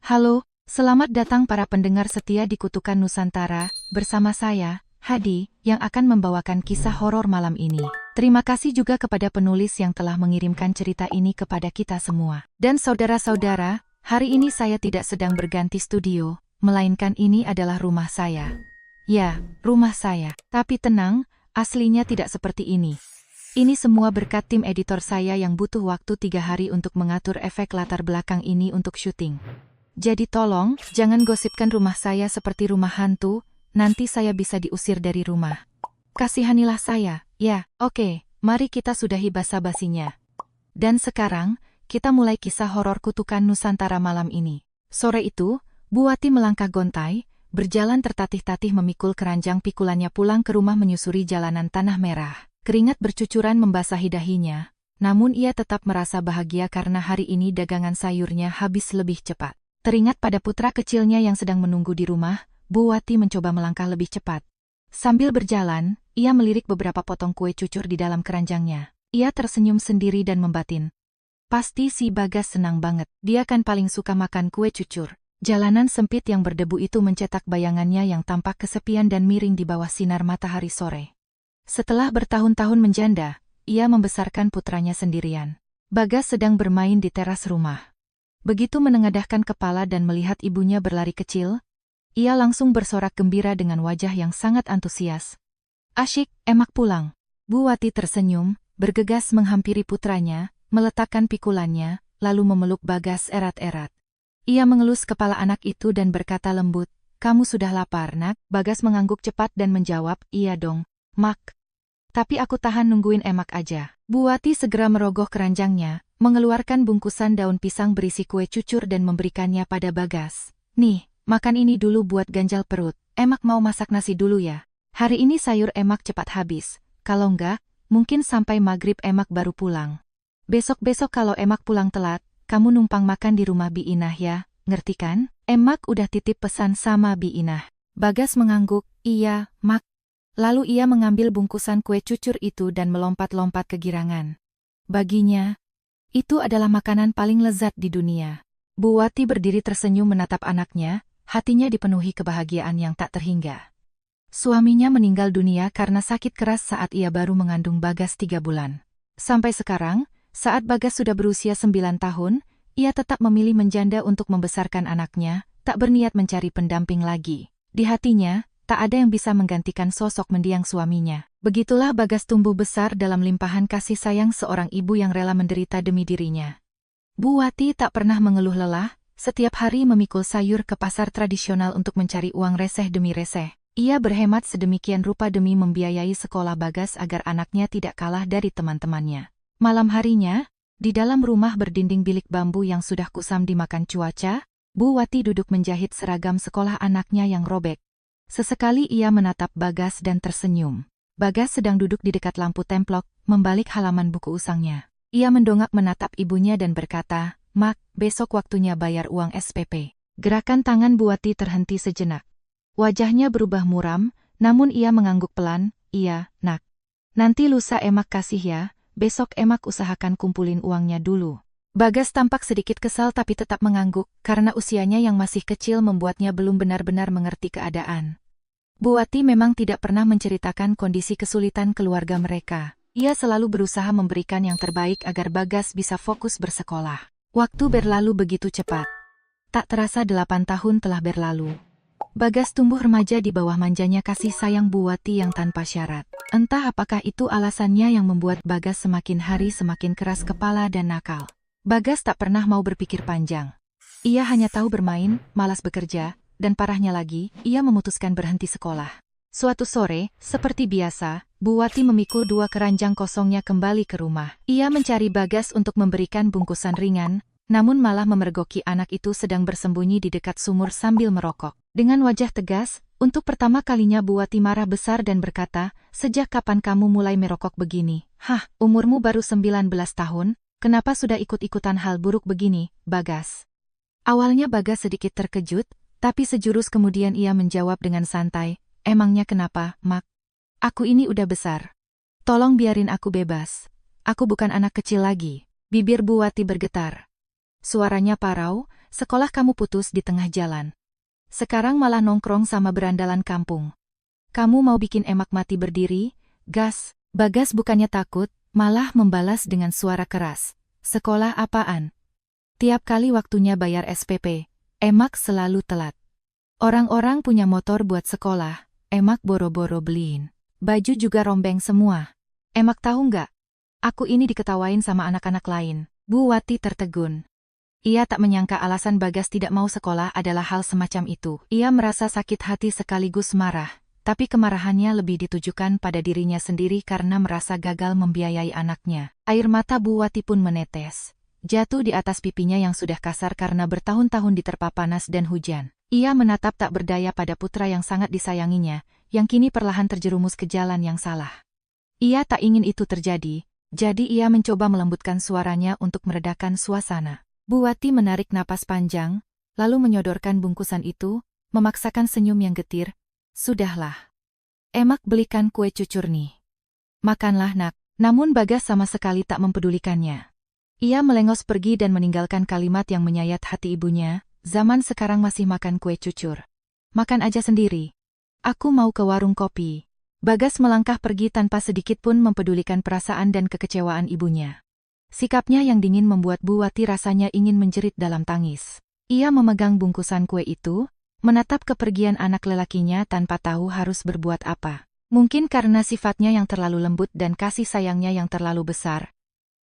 Halo, selamat datang para pendengar setia di Kutukan Nusantara, bersama saya, Hadi, yang akan membawakan kisah horor malam ini. Terima kasih juga kepada penulis yang telah mengirimkan cerita ini kepada kita semua. Dan saudara-saudara, hari ini saya tidak sedang berganti studio, melainkan ini adalah rumah saya. Ya, rumah saya. Tapi tenang, aslinya tidak seperti ini. Ini semua berkat tim editor saya yang butuh waktu 3 hari untuk mengatur efek latar belakang ini untuk syuting. Jadi tolong, jangan gosipkan rumah saya seperti rumah hantu, nanti saya bisa diusir dari rumah. Kasihanilah saya, ya, oke, mari kita sudahi basa-basinya. Dan sekarang, kita mulai kisah horor Kutukan Nusantara malam ini. Sore itu, Bu Wati melangkah gontai, berjalan tertatih-tatih memikul keranjang pikulannya pulang ke rumah menyusuri jalanan tanah merah. Keringat bercucuran membasahi dahinya, namun ia tetap merasa bahagia karena hari ini dagangan sayurnya habis lebih cepat. Teringat pada putra kecilnya yang sedang menunggu di rumah, Bu Wati mencoba melangkah lebih cepat. Sambil berjalan, ia melirik beberapa potong kue cucur di dalam keranjangnya. Ia tersenyum sendiri dan membatin. Pasti si Bagas senang banget, dia kan paling suka makan kue cucur. Jalanan sempit yang berdebu itu mencetak bayangannya yang tampak kesepian dan miring di bawah sinar matahari sore. Setelah bertahun-tahun menjanda, ia membesarkan putranya sendirian. Bagas sedang bermain di teras rumah. Begitu menengadahkan kepala dan melihat ibunya berlari kecil, ia langsung bersorak gembira dengan wajah yang sangat antusias. Asyik, emak pulang. Bu Wati tersenyum, bergegas menghampiri putranya, meletakkan pikulannya, lalu memeluk Bagas erat-erat. Ia mengelus kepala anak itu dan berkata lembut, "Kamu sudah lapar, nak?" Bagas mengangguk cepat dan menjawab, "Iya dong, mak. Tapi aku tahan nungguin emak aja." Bu Wati segera merogoh keranjangnya, mengeluarkan bungkusan daun pisang berisi kue cucur dan memberikannya pada Bagas. "Nih, makan ini dulu buat ganjal perut. Emak mau masak nasi dulu ya. Hari ini sayur emak cepat habis. Kalau enggak, mungkin sampai maghrib emak baru pulang. Besok-besok kalau emak pulang telat, kamu numpang makan di rumah Bi Inah ya, ngerti kan? Emak udah titip pesan sama Bi Inah." Bagas mengangguk, "Iya, mak." Lalu ia mengambil bungkusan kue cucur itu dan melompat-lompat kegirangan. Baginya, itu adalah makanan paling lezat di dunia. Bu Wati berdiri tersenyum menatap anaknya, hatinya dipenuhi kebahagiaan yang tak terhingga. Suaminya meninggal dunia karena sakit keras saat ia baru mengandung Bagas 3 bulan. Sampai sekarang, saat Bagas sudah berusia 9 tahun, ia tetap memilih menjanda untuk membesarkan anaknya, tak berniat mencari pendamping lagi. Di hatinya, tak ada yang bisa menggantikan sosok mendiang suaminya. Begitulah Bagas tumbuh besar dalam limpahan kasih sayang seorang ibu yang rela menderita demi dirinya. Bu Wati tak pernah mengeluh lelah, setiap hari memikul sayur ke pasar tradisional untuk mencari uang reseh demi reseh. Ia berhemat sedemikian rupa demi membiayai sekolah Bagas agar anaknya tidak kalah dari teman-temannya. Malam harinya, di dalam rumah berdinding bilik bambu yang sudah kusam dimakan cuaca, Bu Wati duduk menjahit seragam sekolah anaknya yang robek. Sesekali ia menatap Bagas dan tersenyum. Bagas sedang duduk di dekat lampu templok, membalik halaman buku usangnya. Ia mendongak menatap ibunya dan berkata, "Mak, besok waktunya bayar uang SPP." Gerakan tangan Bu Wati terhenti sejenak. Wajahnya berubah muram, namun ia mengangguk pelan, "Iya, nak. Nanti lusa emak kasih ya, besok emak usahakan kumpulin uangnya dulu." Bagas tampak sedikit kesal tapi tetap mengangguk, karena usianya yang masih kecil membuatnya belum benar-benar mengerti keadaan. Bu Wati memang tidak pernah menceritakan kondisi kesulitan keluarga mereka. Ia selalu berusaha memberikan yang terbaik agar Bagas bisa fokus bersekolah. Waktu berlalu begitu cepat. Tak terasa 8 tahun telah berlalu. Bagas tumbuh remaja di bawah manjanya kasih sayang Bu Wati yang tanpa syarat. Entah apakah itu alasannya yang membuat Bagas semakin hari semakin keras kepala dan nakal. Bagas tak pernah mau berpikir panjang. Ia hanya tahu bermain, malas bekerja, dan parahnya lagi, ia memutuskan berhenti sekolah. Suatu sore, seperti biasa, Bu Wati memikul 2 keranjang kosongnya kembali ke rumah. Ia mencari Bagas untuk memberikan bungkusan ringan, namun malah memergoki anak itu sedang bersembunyi di dekat sumur sambil merokok. Dengan wajah tegas, untuk pertama kalinya Bu Wati marah besar dan berkata, "Sejak kapan kamu mulai merokok begini? Hah, umurmu baru 19 tahun? Kenapa sudah ikut-ikutan hal buruk begini, Bagas?" Awalnya Bagas sedikit terkejut, tapi sejurus kemudian ia menjawab dengan santai, "Emangnya kenapa, Mak? Aku ini udah besar. Tolong biarin aku bebas. Aku bukan anak kecil lagi." Bibir Bu Wati bergetar. Suaranya parau, sekolah kamu putus di tengah jalan. Sekarang malah nongkrong sama berandalan kampung. Kamu mau bikin emak mati berdiri? Gas. Bagas bukannya takut, malah membalas dengan suara keras. Sekolah apaan? Tiap kali waktunya bayar SPP, emak selalu telat. Orang-orang punya motor buat sekolah, emak boro-boro beliin. Baju juga rombeng semua. Emak tahu nggak? Aku ini diketawain sama anak-anak lain. Bu Wati tertegun. Ia tak menyangka alasan Bagas tidak mau sekolah adalah hal semacam itu. Ia merasa sakit hati sekaligus marah, tapi kemarahannya lebih ditujukan pada dirinya sendiri karena merasa gagal membiayai anaknya. Air mata Bu Wati pun menetes, jatuh di atas pipinya yang sudah kasar karena bertahun-tahun diterpa panas dan hujan. Ia menatap tak berdaya pada putra yang sangat disayanginya, yang kini perlahan terjerumus ke jalan yang salah. Ia tak ingin itu terjadi, jadi ia mencoba melembutkan suaranya untuk meredakan suasana. Bu Wati menarik napas panjang, lalu menyodorkan bungkusan itu, memaksakan senyum yang getir. Sudahlah. Emak belikan kue cucur nih. Makanlah nak. Namun Bagas sama sekali tak mempedulikannya. Ia melengos pergi dan meninggalkan kalimat yang menyayat hati ibunya, zaman sekarang masih makan kue cucur. Makan aja sendiri. Aku mau ke warung kopi. Bagas melangkah pergi tanpa sedikit pun mempedulikan perasaan dan kekecewaan ibunya. Sikapnya yang dingin membuat Bu Wati rasanya ingin menjerit dalam tangis. Ia memegang bungkusan kue itu, menatap kepergian anak lelakinya tanpa tahu harus berbuat apa. Mungkin karena sifatnya yang terlalu lembut dan kasih sayangnya yang terlalu besar,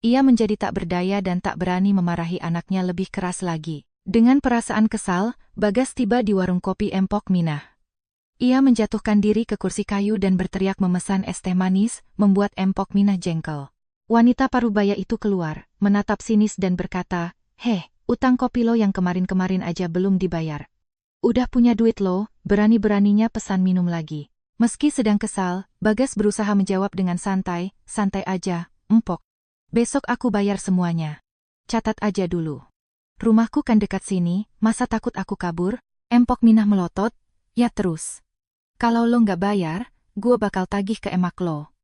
ia menjadi tak berdaya dan tak berani memarahi anaknya lebih keras lagi. Dengan perasaan kesal, Bagas tiba di warung kopi Empok Minah. Ia menjatuhkan diri ke kursi kayu dan berteriak memesan es teh manis, membuat Empok Minah jengkel. Wanita parubaya itu keluar, menatap sinis dan berkata, "Heh, utang kopi lo yang kemarin-kemarin aja belum dibayar. Udah punya duit lo, berani-beraninya pesan minum lagi." Meski sedang kesal, Bagas berusaha menjawab dengan santai, "Santai aja, Empok. Besok aku bayar semuanya. Catat aja dulu. Rumahku kan dekat sini, masa takut aku kabur?" Empok Minah melotot, "Ya terus. Kalau lo nggak bayar, gua bakal tagih ke emak lo.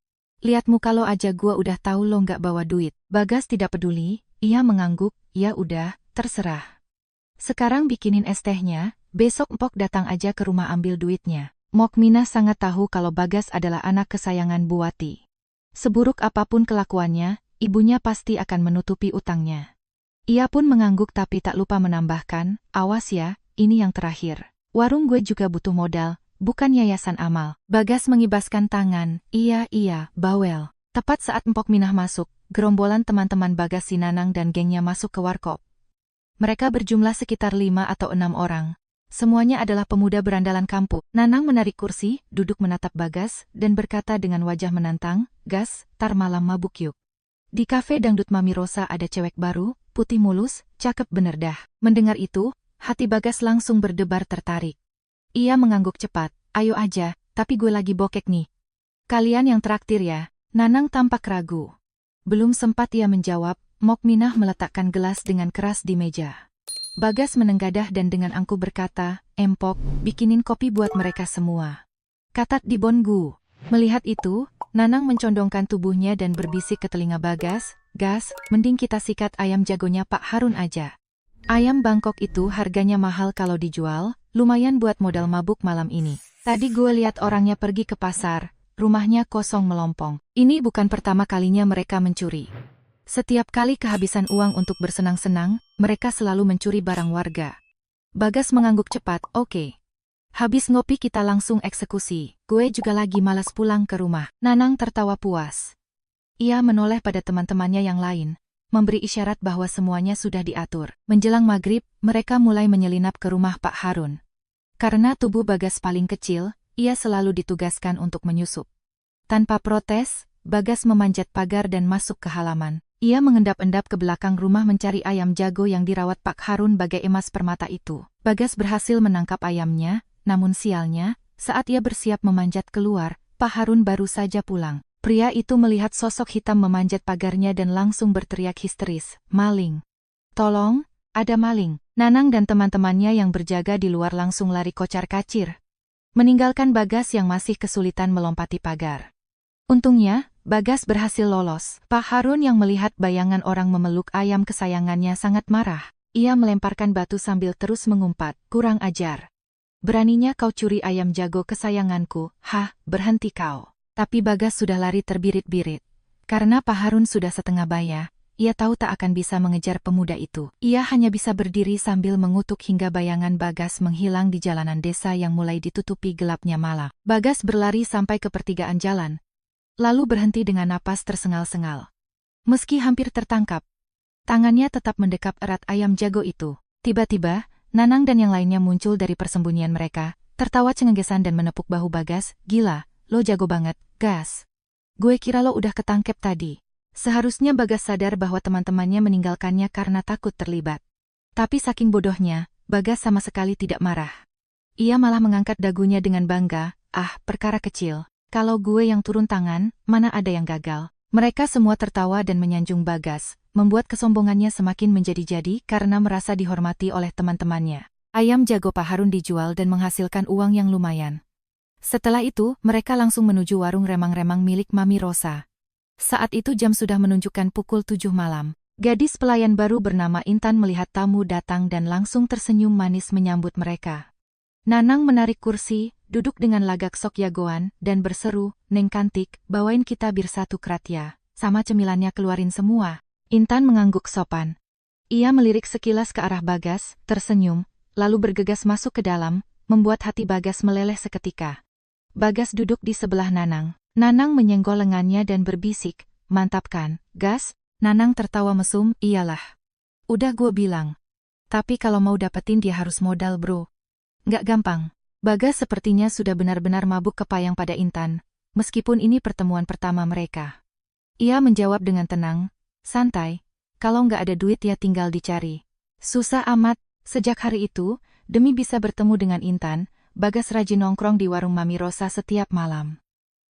Lihat muka lo aja gua udah tahu lo nggak bawa duit." Bagas tidak peduli, ia mengangguk, "Ya udah, terserah. Sekarang bikinin es tehnya, besok Empok datang aja ke rumah ambil duitnya." Mok Minah sangat tahu kalau Bagas adalah anak kesayangan Bu Wati. Seburuk apapun kelakuannya, ibunya pasti akan menutupi utangnya. Ia pun mengangguk tapi tak lupa menambahkan, "Awas ya, ini yang terakhir. Warung gue juga butuh modal, bukan yayasan amal." Bagas mengibaskan tangan, "Iya, bawel." Tepat saat Empok Minah masuk, gerombolan teman-teman Bagas Sinanang dan gengnya masuk ke warkop. Mereka berjumlah sekitar 5 atau 6 orang. Semuanya adalah pemuda berandalan kampung. Nanang menarik kursi, duduk menatap Bagas, dan berkata dengan wajah menantang, "Gas, tar malam mabuk yuk. Di kafe dangdut Mami Rosa ada cewek baru, putih mulus, cakep bener dah." Mendengar itu, hati Bagas langsung berdebar tertarik. Ia mengangguk cepat, "Ayo aja, tapi gue lagi bokek nih. Kalian yang traktir ya." Nanang tampak ragu. Belum sempat ia menjawab, Mok Minah meletakkan gelas dengan keras di meja. Bagas menenggadah dan dengan angkuh berkata, "Empok, bikinin kopi buat mereka semua. Katat di bongu." Melihat itu, Nanang mencondongkan tubuhnya dan berbisik ke telinga Bagas, "Gas, mending kita sikat ayam jagonya Pak Harun aja. Ayam Bangkok itu harganya mahal kalau dijual, lumayan buat modal mabuk malam ini. Tadi gue lihat orangnya pergi ke pasar, rumahnya kosong melompong. Ini bukan pertama kalinya mereka mencuri. Setiap kali kehabisan uang untuk bersenang-senang, mereka selalu mencuri barang warga." Bagas mengangguk cepat, "Oke. Habis ngopi kita langsung eksekusi. Gue juga lagi malas pulang ke rumah." Nanang tertawa puas. Ia menoleh pada teman-temannya yang lain, memberi isyarat bahwa semuanya sudah diatur. Menjelang maghrib, mereka mulai menyelinap ke rumah Pak Harun. Karena tubuh Bagas paling kecil, ia selalu ditugaskan untuk menyusup. Tanpa protes, Bagas memanjat pagar dan masuk ke halaman. Ia mengendap-endap ke belakang rumah mencari ayam jago yang dirawat Pak Harun bagai emas permata itu. Bagas berhasil menangkap ayamnya, namun sialnya, saat ia bersiap memanjat keluar, Pak Harun baru saja pulang. Pria itu melihat sosok hitam memanjat pagarnya dan langsung berteriak histeris, "Maling! Tolong, ada maling!" Nanang dan teman-temannya yang berjaga di luar langsung lari kocar-kacir, meninggalkan Bagas yang masih kesulitan melompati pagar. Untungnya, Bagas berhasil lolos. Pak Harun yang melihat bayangan orang memeluk ayam kesayangannya sangat marah. Ia melemparkan batu sambil terus mengumpat, kurang ajar. Beraninya kau curi ayam jago kesayanganku, hah, berhenti kau. Tapi Bagas sudah lari terbirit-birit. Karena Pak Harun sudah setengah baya, ia tahu tak akan bisa mengejar pemuda itu. Ia hanya bisa berdiri sambil mengutuk hingga bayangan Bagas menghilang di jalanan desa yang mulai ditutupi gelapnya malam. Bagas berlari sampai ke pertigaan jalan, lalu berhenti dengan napas tersengal-sengal. Meski hampir tertangkap, tangannya tetap mendekap erat ayam jago itu. Tiba-tiba, Nanang dan yang lainnya muncul dari persembunyian mereka, tertawa cengengesan dan menepuk bahu Bagas. Gila, lo jago banget, Gas. Gue kira lo udah ketangkep tadi. Seharusnya Bagas sadar bahwa teman-temannya meninggalkannya karena takut terlibat. Tapi saking bodohnya, Bagas sama sekali tidak marah. Ia malah mengangkat dagunya dengan bangga, perkara kecil. Kalau gue yang turun tangan, mana ada yang gagal. Mereka semua tertawa dan menyanjung Bagas, membuat kesombongannya semakin menjadi-jadi karena merasa dihormati oleh teman-temannya. Ayam jago Pak Harun dijual dan menghasilkan uang yang lumayan. Setelah itu, mereka langsung menuju warung remang-remang milik Mami Rosa. Saat itu jam sudah menunjukkan pukul 7 malam. Gadis pelayan baru bernama Intan melihat tamu datang dan langsung tersenyum manis menyambut mereka. Nanang menarik kursi, duduk dengan lagak sok jagoan, dan berseru, "Neng cantik, bawain kita bir satu krat ya. Sama cemilannya keluarin semua." Intan mengangguk sopan. Ia melirik sekilas ke arah Bagas, tersenyum, lalu bergegas masuk ke dalam, membuat hati Bagas meleleh seketika. Bagas duduk di sebelah Nanang. Nanang menyenggol lengannya dan berbisik, "Mantap kan, Gas?" Nanang tertawa mesum, "Iyalah. Udah gue bilang. Tapi kalau mau dapetin dia harus modal bro. Nggak gampang." Bagas sepertinya sudah benar-benar mabuk kepayang pada Intan, meskipun ini pertemuan pertama mereka. Ia menjawab dengan tenang, "Santai, kalau nggak ada duit ya tinggal dicari." Susah amat. Sejak hari itu, demi bisa bertemu dengan Intan, Bagas rajin nongkrong di warung Mami Rosa setiap malam.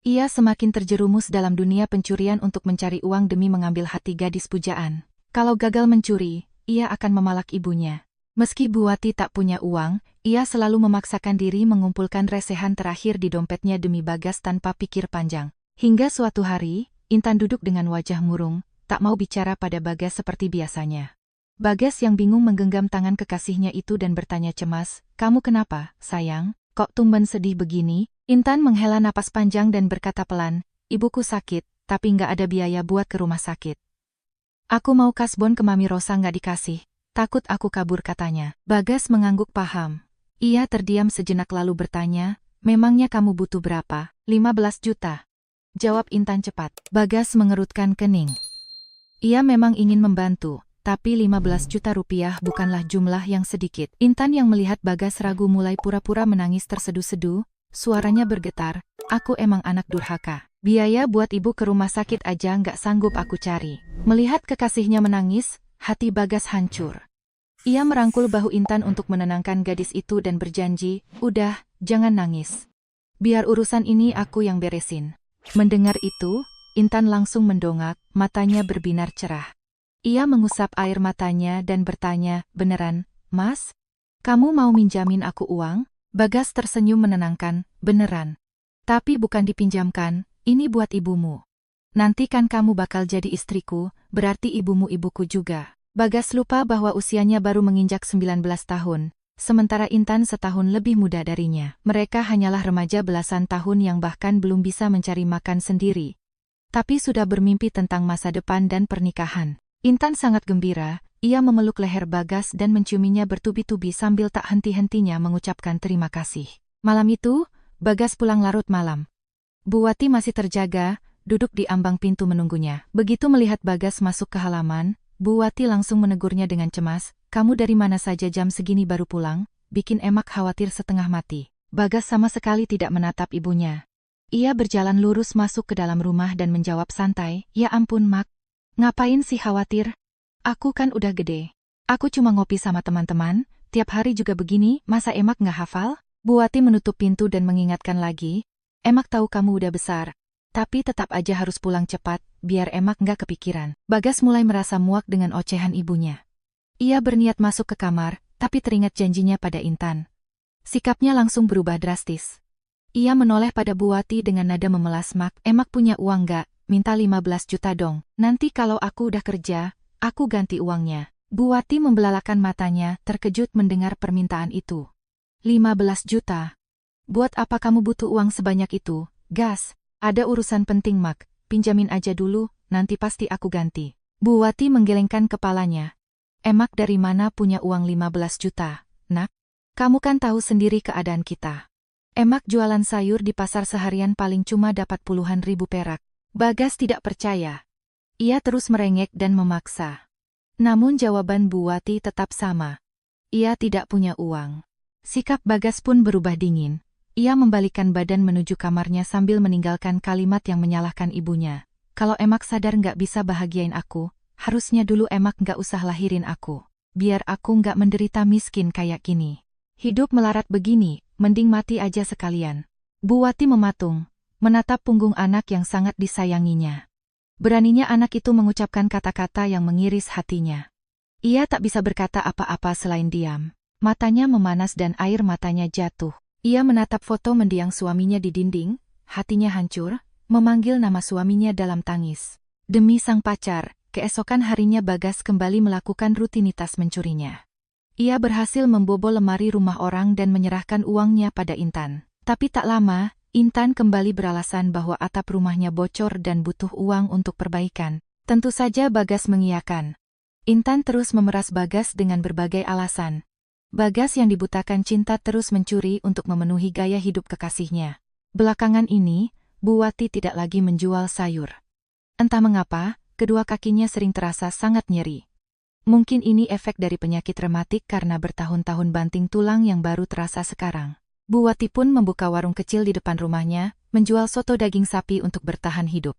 Ia semakin terjerumus dalam dunia pencurian untuk mencari uang demi mengambil hati gadis pujaan. Kalau gagal mencuri, ia akan memalak ibunya. Meski Buati tak punya uang, ia selalu memaksakan diri mengumpulkan resehan terakhir di dompetnya demi Bagas tanpa pikir panjang. Hingga suatu hari, Intan duduk dengan wajah murung, tak mau bicara pada Bagas seperti biasanya. Bagas yang bingung menggenggam tangan kekasihnya itu dan bertanya cemas, "Kamu kenapa, sayang? Kok tumben sedih begini?" Intan menghela napas panjang dan berkata pelan, "Ibuku sakit, tapi nggak ada biaya buat ke rumah sakit. Aku mau kasbon ke Mami Rosa nggak dikasih. Takut aku kabur," katanya. Bagas mengangguk paham. Ia terdiam sejenak lalu bertanya, "Memangnya kamu butuh berapa?" 15 juta. Jawab Intan cepat. Bagas mengerutkan kening. Ia memang ingin membantu, tapi 15 juta rupiah bukanlah jumlah yang sedikit. Intan yang melihat Bagas ragu mulai pura-pura menangis terseduh-seduh, suaranya bergetar, "Aku emang anak durhaka. Biaya buat ibu ke rumah sakit aja nggak sanggup aku cari." Melihat kekasihnya menangis, hati Bagas hancur. Ia merangkul bahu Intan untuk menenangkan gadis itu dan berjanji, "Udah, jangan nangis. Biar urusan ini aku yang beresin." Mendengar itu, Intan langsung mendongak, matanya berbinar cerah. Ia mengusap air matanya dan bertanya, "Beneran, Mas? Kamu mau minjamin aku uang?" Bagas tersenyum menenangkan, "Beneran. Tapi bukan dipinjamkan, ini buat ibumu. Nanti kan kamu bakal jadi istriku, berarti ibumu ibuku juga." Bagas lupa bahwa usianya baru menginjak 19 tahun, sementara Intan setahun lebih muda darinya. Mereka hanyalah remaja belasan tahun yang bahkan belum bisa mencari makan sendiri, tapi sudah bermimpi tentang masa depan dan pernikahan. Intan sangat gembira. Ia memeluk leher Bagas dan menciuminya bertubi-tubi sambil tak henti-hentinya mengucapkan terima kasih. Malam itu, Bagas pulang larut malam. Buati masih terjaga, duduk di ambang pintu menunggunya. Begitu melihat Bagas masuk ke halaman, Buati langsung menegurnya dengan cemas, "Kamu dari mana saja jam segini baru pulang?" Bikin Emak khawatir setengah mati. Bagas sama sekali tidak menatap ibunya. Ia berjalan lurus masuk ke dalam rumah dan menjawab santai, "Ya ampun Mak, ngapain sih khawatir? Aku kan udah gede. Aku cuma ngopi sama teman-teman, tiap hari juga begini, masa Emak nggak hafal?" Buati menutup pintu dan mengingatkan lagi, "Emak tahu kamu udah besar, tapi tetap aja harus pulang cepat, biar Emak nggak kepikiran." Bagas mulai merasa muak dengan ocehan ibunya. Ia berniat masuk ke kamar, tapi teringat janjinya pada Intan. Sikapnya langsung berubah drastis. Ia menoleh pada Buati dengan nada memelas, "Mak, Emak punya uang nggak? Minta 15 juta dong. Nanti kalau aku udah kerja, aku ganti uangnya." Bu Wati membelalakan matanya, terkejut mendengar permintaan itu. 15 juta. Buat apa kamu butuh uang sebanyak itu? Gas, ada urusan penting Mak, pinjamin aja dulu, nanti pasti aku ganti. Bu Wati menggelengkan kepalanya. Emak dari mana punya uang 15 juta, Nak? Kamu kan tahu sendiri keadaan kita. Emak jualan sayur di pasar seharian paling cuma dapat puluhan ribu perak. Bagas tidak percaya. Ia terus merengek dan memaksa. Namun jawaban Bu Wati tetap sama. Ia tidak punya uang. Sikap Bagas pun berubah dingin. Ia membalikkan badan menuju kamarnya sambil meninggalkan kalimat yang menyalahkan ibunya. Kalau Emak sadar nggak bisa bahagiain aku, harusnya dulu Emak nggak usah lahirin aku. Biar aku nggak menderita miskin kayak gini. Hidup melarat begini, mending mati aja sekalian. Bu Wati mematung, menatap punggung anak yang sangat disayanginya. Beraninya anak itu mengucapkan kata-kata yang mengiris hatinya. Ia tak bisa berkata apa-apa selain diam. Matanya memanas dan air matanya jatuh. Ia menatap foto mendiang suaminya di dinding, hatinya hancur, memanggil nama suaminya dalam tangis. Demi sang pacar, keesokan harinya Bagas kembali melakukan rutinitas mencurinya. Ia berhasil membobol lemari rumah orang dan menyerahkan uangnya pada Intan. Tapi tak lama, Intan kembali beralasan bahwa atap rumahnya bocor dan butuh uang untuk perbaikan. Tentu saja Bagas mengiyakan. Intan terus memeras Bagas dengan berbagai alasan. Bagas yang dibutakan cinta terus mencuri untuk memenuhi gaya hidup kekasihnya. Belakangan ini, Bu Wati tidak lagi menjual sayur. Entah mengapa, kedua kakinya sering terasa sangat nyeri. Mungkin ini efek dari penyakit rematik karena bertahun-tahun banting tulang yang baru terasa sekarang. Bu Wati pun membuka warung kecil di depan rumahnya, menjual soto daging sapi untuk bertahan hidup.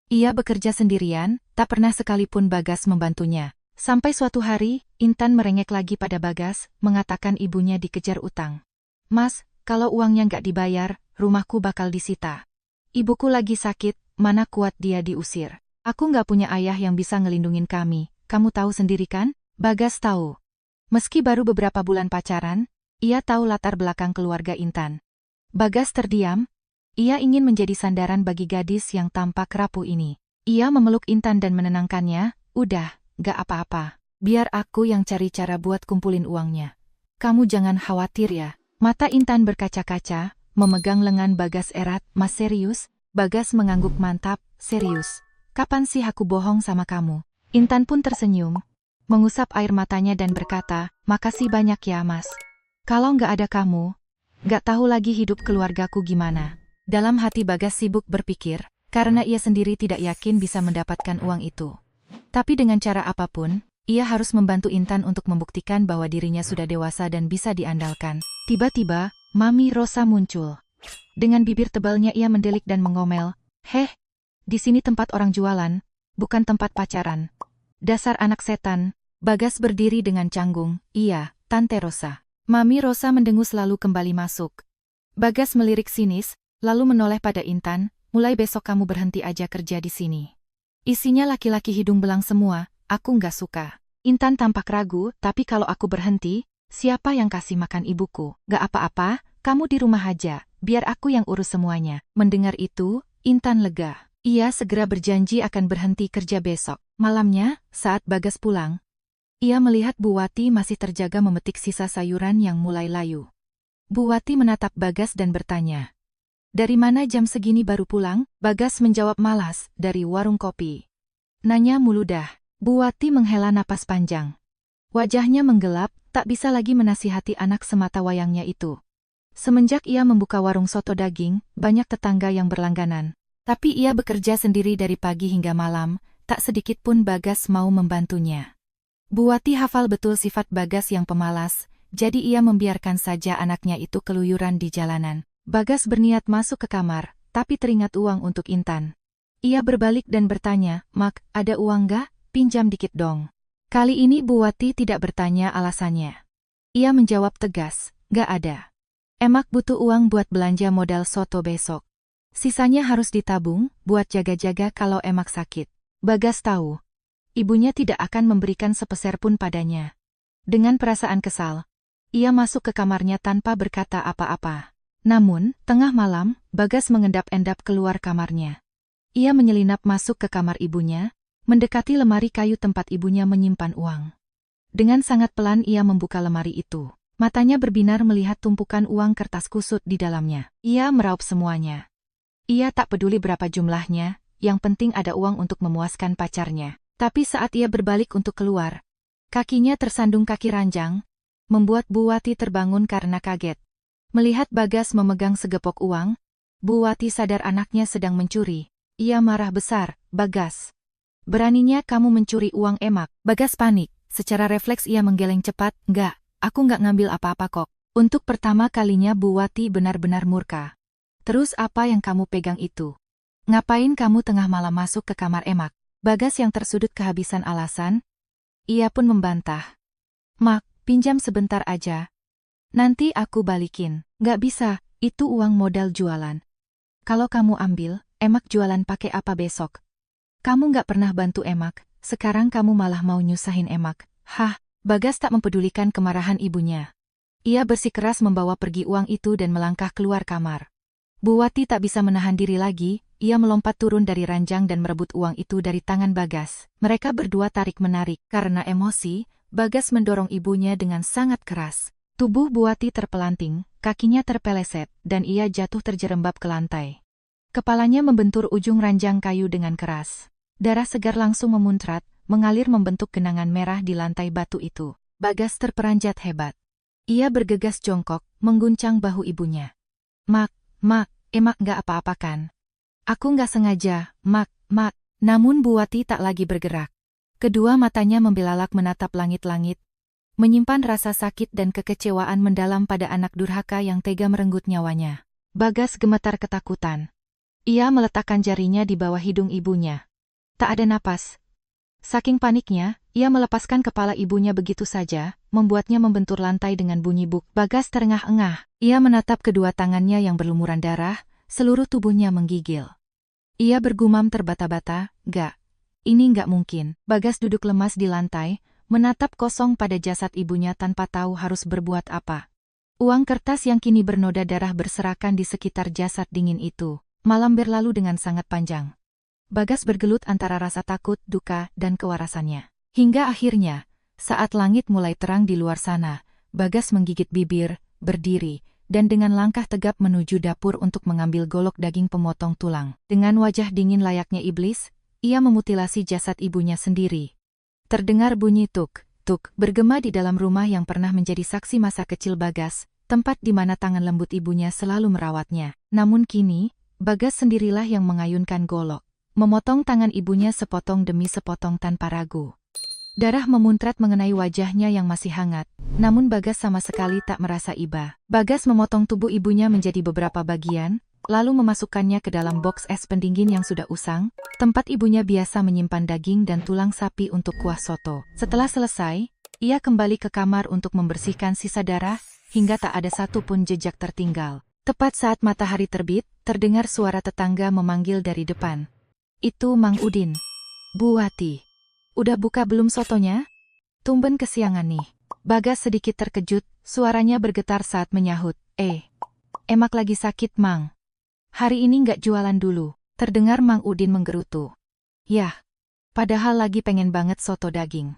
Ia bekerja sendirian, tak pernah sekalipun Bagas membantunya. Sampai suatu hari, Intan merengek lagi pada Bagas, mengatakan ibunya dikejar utang. Mas, kalau uangnya nggak dibayar, rumahku bakal disita. Ibuku lagi sakit, mana kuat dia diusir. Aku nggak punya ayah yang bisa ngelindungin kami, kamu tahu sendiri kan? Bagas tahu. Meski baru beberapa bulan pacaran, ia tahu latar belakang keluarga Intan. Bagas terdiam. Ia ingin menjadi sandaran bagi gadis yang tampak rapuh ini. Ia memeluk Intan dan menenangkannya, udah, gak apa-apa. Biar aku yang cari cara buat kumpulin uangnya. Kamu jangan khawatir ya. Mata Intan berkaca-kaca, memegang lengan Bagas erat. Mas serius? Bagas mengangguk mantap, serius. Kapan sih aku bohong sama kamu? Intan pun tersenyum, mengusap air matanya dan berkata, makasih banyak ya mas. Kalau nggak ada kamu, nggak tahu lagi hidup keluargaku gimana. Dalam hati Bagas sibuk berpikir, karena ia sendiri tidak yakin bisa mendapatkan uang itu. Tapi dengan cara apapun, ia harus membantu Intan untuk membuktikan bahwa dirinya sudah dewasa dan bisa diandalkan. Tiba-tiba, Mami Rosa muncul. Dengan bibir tebalnya ia mendelik dan mengomel, "Heh, di sini tempat orang jualan, bukan tempat pacaran." Dasar anak setan. Bagas berdiri dengan canggung, "Iya, Tante Rosa." Mami Rosa mendengus lalu kembali masuk. Bagas melirik sinis, lalu menoleh pada Intan, "Mulai besok kamu berhenti aja kerja di sini. Isinya laki-laki hidung belang semua, aku nggak suka." Intan tampak ragu, "Tapi kalau aku berhenti, siapa yang kasih makan ibuku?" "Gak apa-apa, kamu di rumah aja, biar aku yang urus semuanya." Mendengar itu, Intan lega. Ia segera berjanji akan berhenti kerja besok. Malamnya, saat Bagas pulang, ia melihat Bu Wati masih terjaga memetik sisa sayuran yang mulai layu. Bu Wati menatap Bagas dan bertanya, "Dari mana jam segini baru pulang?" Bagas menjawab malas, "Dari warung kopi." "Nanya mulu dah." Bu Wati menghela napas panjang. Wajahnya menggelap, tak bisa lagi menasihati anak semata wayangnya itu. Semenjak ia membuka warung soto daging, banyak tetangga yang berlangganan. Tapi ia bekerja sendiri dari pagi hingga malam, tak sedikit pun Bagas mau membantunya. Bu Wati hafal betul sifat Bagas yang pemalas, jadi ia membiarkan saja anaknya itu keluyuran di jalanan. Bagas berniat masuk ke kamar, tapi teringat uang untuk Intan. Ia berbalik dan bertanya, "Mak, ada uang gak? Pinjam dikit dong." Kali ini Bu Wati tidak bertanya alasannya. Ia menjawab tegas, "Gak ada. Emak butuh uang buat belanja modal soto besok. Sisanya harus ditabung, buat jaga-jaga kalau Emak sakit." Bagas tahu, ibunya tidak akan memberikan sepeser pun padanya. Dengan perasaan kesal, ia masuk ke kamarnya tanpa berkata apa-apa. Namun, tengah malam, Bagas mengendap-endap keluar kamarnya. Ia menyelinap masuk ke kamar ibunya, mendekati lemari kayu tempat ibunya menyimpan uang. Dengan sangat pelan ia membuka lemari itu. Matanya berbinar melihat tumpukan uang kertas kusut di dalamnya. Ia meraup semuanya. Ia tak peduli berapa jumlahnya, yang penting ada uang untuk memuaskan pacarnya. Tapi saat ia berbalik untuk keluar, kakinya tersandung kaki ranjang, membuat Bu Wati terbangun karena kaget. Melihat Bagas memegang segepok uang, Bu Wati sadar anaknya sedang mencuri. Ia marah besar, "Bagas, beraninya kamu mencuri uang emak?" Bagas panik. Secara refleks ia menggeleng cepat, "Enggak, aku nggak ngambil apa-apa kok." Untuk pertama kalinya Bu Wati benar-benar murka. "Terus apa yang kamu pegang itu? Ngapain kamu tengah malam masuk ke kamar emak?" Bagas yang tersudut kehabisan alasan, ia pun membantah. "Mak, pinjam sebentar aja. Nanti aku balikin." "Nggak bisa, itu uang modal jualan. Kalau kamu ambil, emak jualan pakai apa besok? Kamu nggak pernah bantu emak, sekarang kamu malah mau nyusahin emak." "Hah?" Bagas tak mempedulikan kemarahan ibunya. Ia bersikeras membawa pergi uang itu dan melangkah keluar kamar. Bu Wati tak bisa menahan diri lagi, ia melompat turun dari ranjang dan merebut uang itu dari tangan Bagas. Mereka berdua tarik-menarik. Karena emosi, Bagas mendorong ibunya dengan sangat keras. Tubuh Bu Wati terpelanting, kakinya terpeleset, dan ia jatuh terjerembab ke lantai. Kepalanya membentur ujung ranjang kayu dengan keras. Darah segar langsung memuncrat, mengalir membentuk genangan merah di lantai batu itu. Bagas terperanjat hebat. Ia bergegas jongkok, mengguncang bahu ibunya. "Mak, emak nggak apa-apa kan? Aku nggak sengaja, mak." Namun Bu Wati tak lagi bergerak. Kedua matanya membelalak menatap langit-langit, menyimpan rasa sakit dan kekecewaan mendalam pada anak durhaka yang tega merenggut nyawanya. Bagas gemetar ketakutan. Ia meletakkan jarinya di bawah hidung ibunya. Tak ada napas. Saking paniknya, ia melepaskan kepala ibunya begitu saja, membuatnya membentur lantai dengan bunyi buk. Bagas terengah-engah. Ia menatap kedua tangannya yang berlumuran darah, seluruh tubuhnya menggigil. Ia bergumam terbata-bata, ini nggak mungkin." Bagas duduk lemas di lantai, menatap kosong pada jasad ibunya tanpa tahu harus berbuat apa. Uang kertas yang kini bernoda darah berserakan di sekitar jasad dingin itu. Malam berlalu dengan sangat panjang. Bagas bergelut antara rasa takut, duka, dan kewarasannya. Hingga akhirnya, saat langit mulai terang di luar sana, Bagas menggigit bibir, berdiri, dan dengan langkah tegap menuju dapur untuk mengambil golok daging pemotong tulang. Dengan wajah dingin layaknya iblis, ia memutilasi jasad ibunya sendiri. Terdengar bunyi tuk-tuk bergema di dalam rumah yang pernah menjadi saksi masa kecil Bagas, tempat di mana tangan lembut ibunya selalu merawatnya. Namun kini, Bagas sendirilah yang mengayunkan golok, memotong tangan ibunya sepotong demi sepotong tanpa ragu. Darah memuncrat mengenai wajahnya yang masih hangat, namun Bagas sama sekali tak merasa iba. Bagas memotong tubuh ibunya menjadi beberapa bagian, lalu memasukkannya ke dalam boks es pendingin yang sudah usang, tempat ibunya biasa menyimpan daging dan tulang sapi untuk kuah soto. Setelah selesai, ia kembali ke kamar untuk membersihkan sisa darah, hingga tak ada satu pun jejak tertinggal. Tepat saat matahari terbit, terdengar suara tetangga memanggil dari depan. "Itu Mang Udin." "Bu Wati, udah buka belum sotonya? Tumben kesiangan nih." Bagas sedikit terkejut, suaranya bergetar saat menyahut. Emak lagi sakit, Mang. Hari ini nggak jualan dulu." Terdengar Mang Udin menggerutu. "Yah, padahal lagi pengen banget soto daging."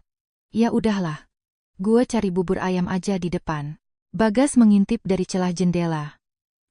"Ya udahlah, gue cari bubur ayam aja di depan." Bagas mengintip dari celah jendela.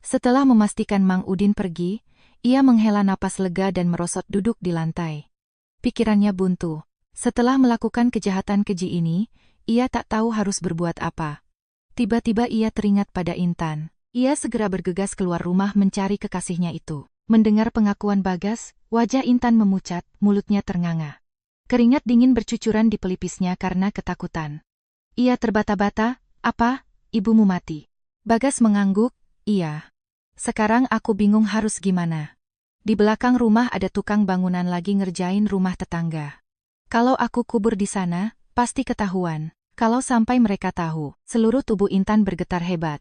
Setelah memastikan Mang Udin pergi, ia menghela napas lega dan merosot duduk di lantai. Pikirannya buntu. Setelah melakukan kejahatan keji ini, ia tak tahu harus berbuat apa. Tiba-tiba ia teringat pada Intan. Ia segera bergegas keluar rumah mencari kekasihnya itu. Mendengar pengakuan Bagas, wajah Intan memucat, mulutnya ternganga. Keringat dingin bercucuran di pelipisnya karena ketakutan. Ia terbata-bata, "Apa? Ibumu mati?" Bagas mengangguk, "Iya. Sekarang aku bingung harus gimana. Di belakang rumah ada tukang bangunan lagi ngerjain rumah tetangga. Kalau aku kubur di sana, pasti ketahuan. Kalau sampai mereka tahu." Seluruh tubuh Intan bergetar hebat.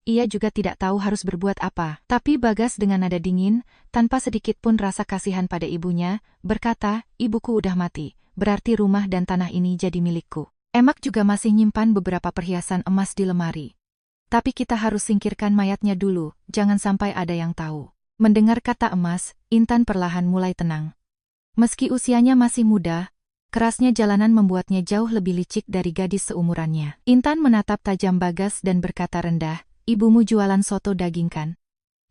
Ia juga tidak tahu harus berbuat apa. Tapi Bagas dengan nada dingin, tanpa sedikit pun rasa kasihan pada ibunya, berkata, "Ibuku udah mati, berarti rumah dan tanah ini jadi milikku. Emak juga masih nyimpan beberapa perhiasan emas di lemari. Tapi kita harus singkirkan mayatnya dulu, jangan sampai ada yang tahu." Mendengar kata emas, Intan perlahan mulai tenang. Meski usianya masih muda, Kerasnya jalanan membuatnya jauh lebih licik dari gadis seumurannya. Intan menatap tajam Bagas dan berkata rendah, "Ibumu jualan soto daging kan?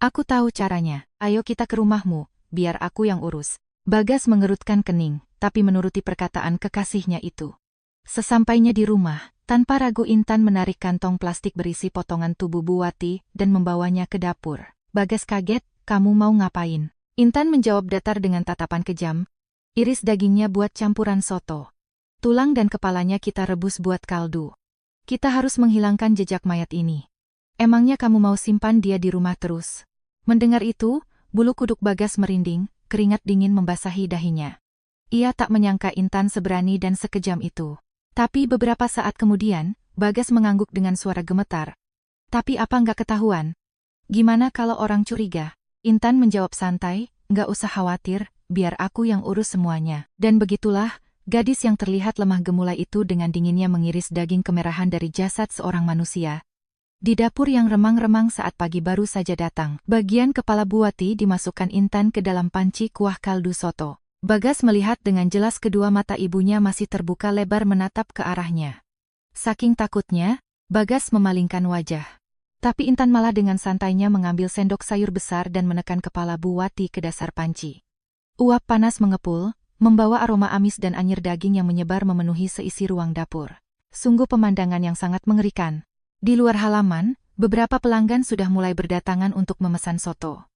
Aku tahu caranya. Ayo kita ke rumahmu, biar aku yang urus." Bagas mengerutkan kening, tapi menuruti perkataan kekasihnya itu. Sesampainya di rumah, tanpa ragu Intan menarik kantong plastik berisi potongan tubuh Buati dan membawanya ke dapur. Bagas kaget, "Kamu mau ngapain?" Intan menjawab datar dengan tatapan kejam, "Iris dagingnya buat campuran soto. Tulang dan kepalanya kita rebus buat kaldu. Kita harus menghilangkan jejak mayat ini. Emangnya kamu mau simpan dia di rumah terus?" Mendengar itu, bulu kuduk Bagas merinding, keringat dingin membasahi dahinya. Ia tak menyangka Intan seberani dan sekejam itu. Tapi beberapa saat kemudian, Bagas mengangguk dengan suara gemetar. "Tapi apa nggak ketahuan? Gimana kalau orang curiga?" Intan menjawab santai, "Nggak usah khawatir, biar aku yang urus semuanya." Dan begitulah, gadis yang terlihat lemah gemulai itu dengan dinginnya mengiris daging kemerahan dari jasad seorang manusia. Di dapur yang remang-remang saat pagi baru saja datang, bagian kepala Buati dimasukkan Intan ke dalam panci kuah kaldu soto. Bagas melihat dengan jelas kedua mata ibunya masih terbuka lebar menatap ke arahnya. Saking takutnya, Bagas memalingkan wajah. Tapi Intan malah dengan santainya mengambil sendok sayur besar dan menekan kepala Buati ke dasar panci. Uap panas mengepul, membawa aroma amis dan anyir daging yang menyebar memenuhi seisi ruang dapur. Sungguh pemandangan yang sangat mengerikan. Di luar halaman, beberapa pelanggan sudah mulai berdatangan untuk memesan soto.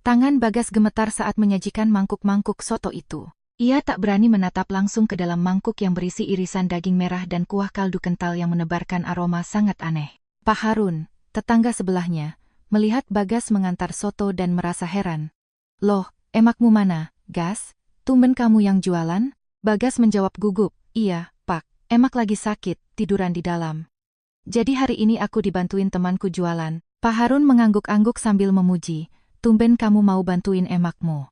Tangan Bagas gemetar saat menyajikan mangkuk-mangkuk soto itu. Ia tak berani menatap langsung ke dalam mangkuk yang berisi irisan daging merah dan kuah kaldu kental yang menebarkan aroma sangat aneh. Pak Harun, tetangga sebelahnya, melihat Bagas mengantar soto dan merasa heran. "Loh, emakmu mana, Gas? Tumben kamu yang jualan?" Bagas menjawab gugup, "Iya, Pak, emak lagi sakit, tiduran di dalam. Jadi hari ini aku dibantuin temanku jualan." Pak Harun mengangguk-angguk sambil memuji, "Tumben kamu mau bantuin emakmu.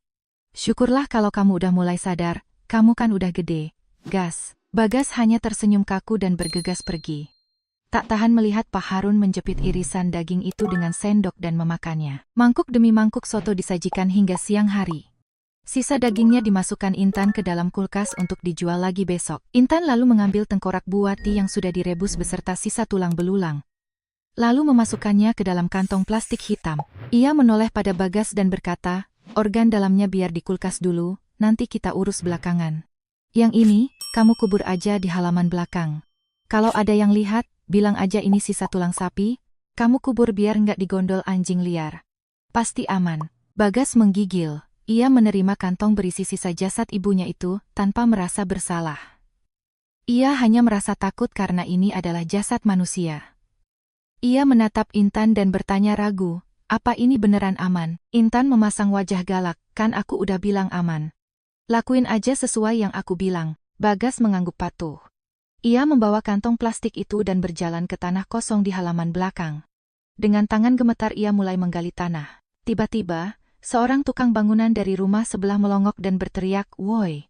Syukurlah kalau kamu udah mulai sadar, kamu kan udah gede, Gas." Bagas hanya tersenyum kaku dan bergegas pergi. Tak tahan melihat Pak Harun menjepit irisan daging itu dengan sendok dan memakannya. Mangkuk demi mangkuk soto disajikan hingga siang hari. Sisa dagingnya dimasukkan Intan ke dalam kulkas untuk dijual lagi besok. Intan lalu mengambil tengkorak Buati yang sudah direbus beserta sisa tulang belulang. Lalu memasukkannya ke dalam kantong plastik hitam. Ia menoleh pada Bagas dan berkata, "Organ dalamnya biar di kulkas dulu, nanti kita urus belakangan. Yang ini, kamu kubur aja di halaman belakang. Kalau ada yang lihat, bilang aja ini sisa tulang sapi, kamu kubur biar nggak digondol anjing liar. Pasti aman." Bagas menggigil. Ia menerima kantong berisi sisa jasad ibunya itu tanpa merasa bersalah. Ia hanya merasa takut karena ini adalah jasad manusia. Ia menatap Intan dan bertanya ragu, "Apa ini beneran aman?" Intan memasang wajah galak, "Kan aku udah bilang aman. Lakuin aja sesuai yang aku bilang." Bagas mengangguk patuh. Ia membawa kantong plastik itu dan berjalan ke tanah kosong di halaman belakang. Dengan tangan gemetar ia mulai menggali tanah. Tiba-tiba, seorang tukang bangunan dari rumah sebelah melongok dan berteriak, "Woi,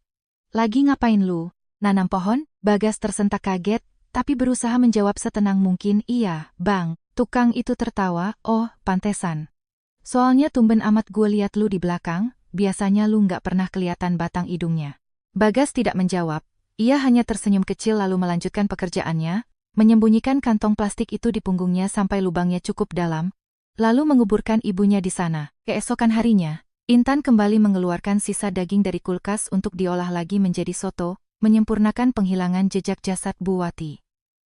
lagi ngapain lu? Nanam pohon?" Bagas tersentak kaget, tapi berusaha menjawab setenang mungkin, "Iya, Bang." Tukang itu tertawa, "Oh, pantesan. Soalnya tumben amat gue liat lu di belakang, biasanya lu nggak pernah kelihatan batang hidungnya." Bagas tidak menjawab, ia hanya tersenyum kecil lalu melanjutkan pekerjaannya, menyembunyikan kantong plastik itu di punggungnya sampai lubangnya cukup dalam, lalu menguburkan ibunya di sana. Keesokan harinya, Intan kembali mengeluarkan sisa daging dari kulkas untuk diolah lagi menjadi soto, menyempurnakan penghilangan jejak jasad Buati.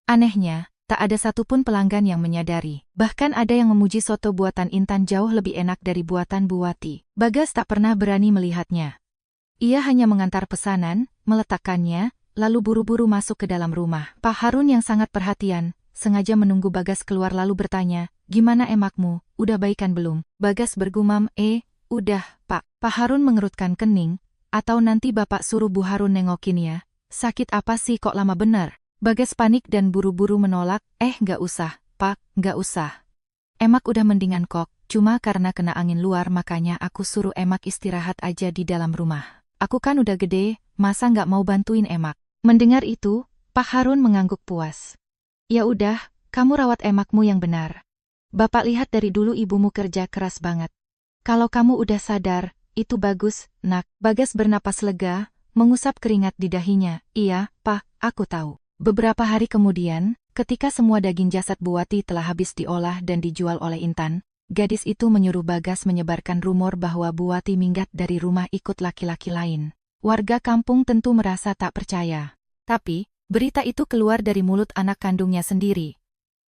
Anehnya, tak ada satupun pelanggan yang menyadari. Bahkan ada yang memuji soto buatan Intan jauh lebih enak dari buatan Buati. Bagas tak pernah berani melihatnya. Ia hanya mengantar pesanan, meletakkannya, lalu buru-buru masuk ke dalam rumah. Pak Harun yang sangat perhatian, sengaja menunggu Bagas keluar lalu bertanya, "Gimana emakmu, udah baikan belum?" Bagas bergumam, Udah, Pak." Pak Harun mengerutkan kening, "Atau nanti Bapak suruh Bu Harun nengokin ya. Sakit apa sih kok lama bener?" Bagas panik dan buru-buru menolak, "Nggak usah, Pak, nggak usah. Emak udah mendingan kok, cuma karena kena angin luar makanya aku suruh emak istirahat aja di dalam rumah. Aku kan udah gede, masa nggak mau bantuin emak?" Mendengar itu, Pak Harun mengangguk puas. "Ya udah, kamu rawat emakmu yang benar. Bapak lihat dari dulu ibumu kerja keras banget. Kalau kamu udah sadar, itu bagus, Nak." Bagas bernapas lega, mengusap keringat di dahinya. Iya, Pak, aku tahu. Beberapa hari kemudian, ketika semua daging jasad Buati telah habis diolah dan dijual oleh Intan, gadis itu menyuruh Bagas menyebarkan rumor bahwa Buati minggat dari rumah ikut laki-laki lain. Warga kampung tentu merasa tak percaya. Tapi, berita itu keluar dari mulut anak kandungnya sendiri.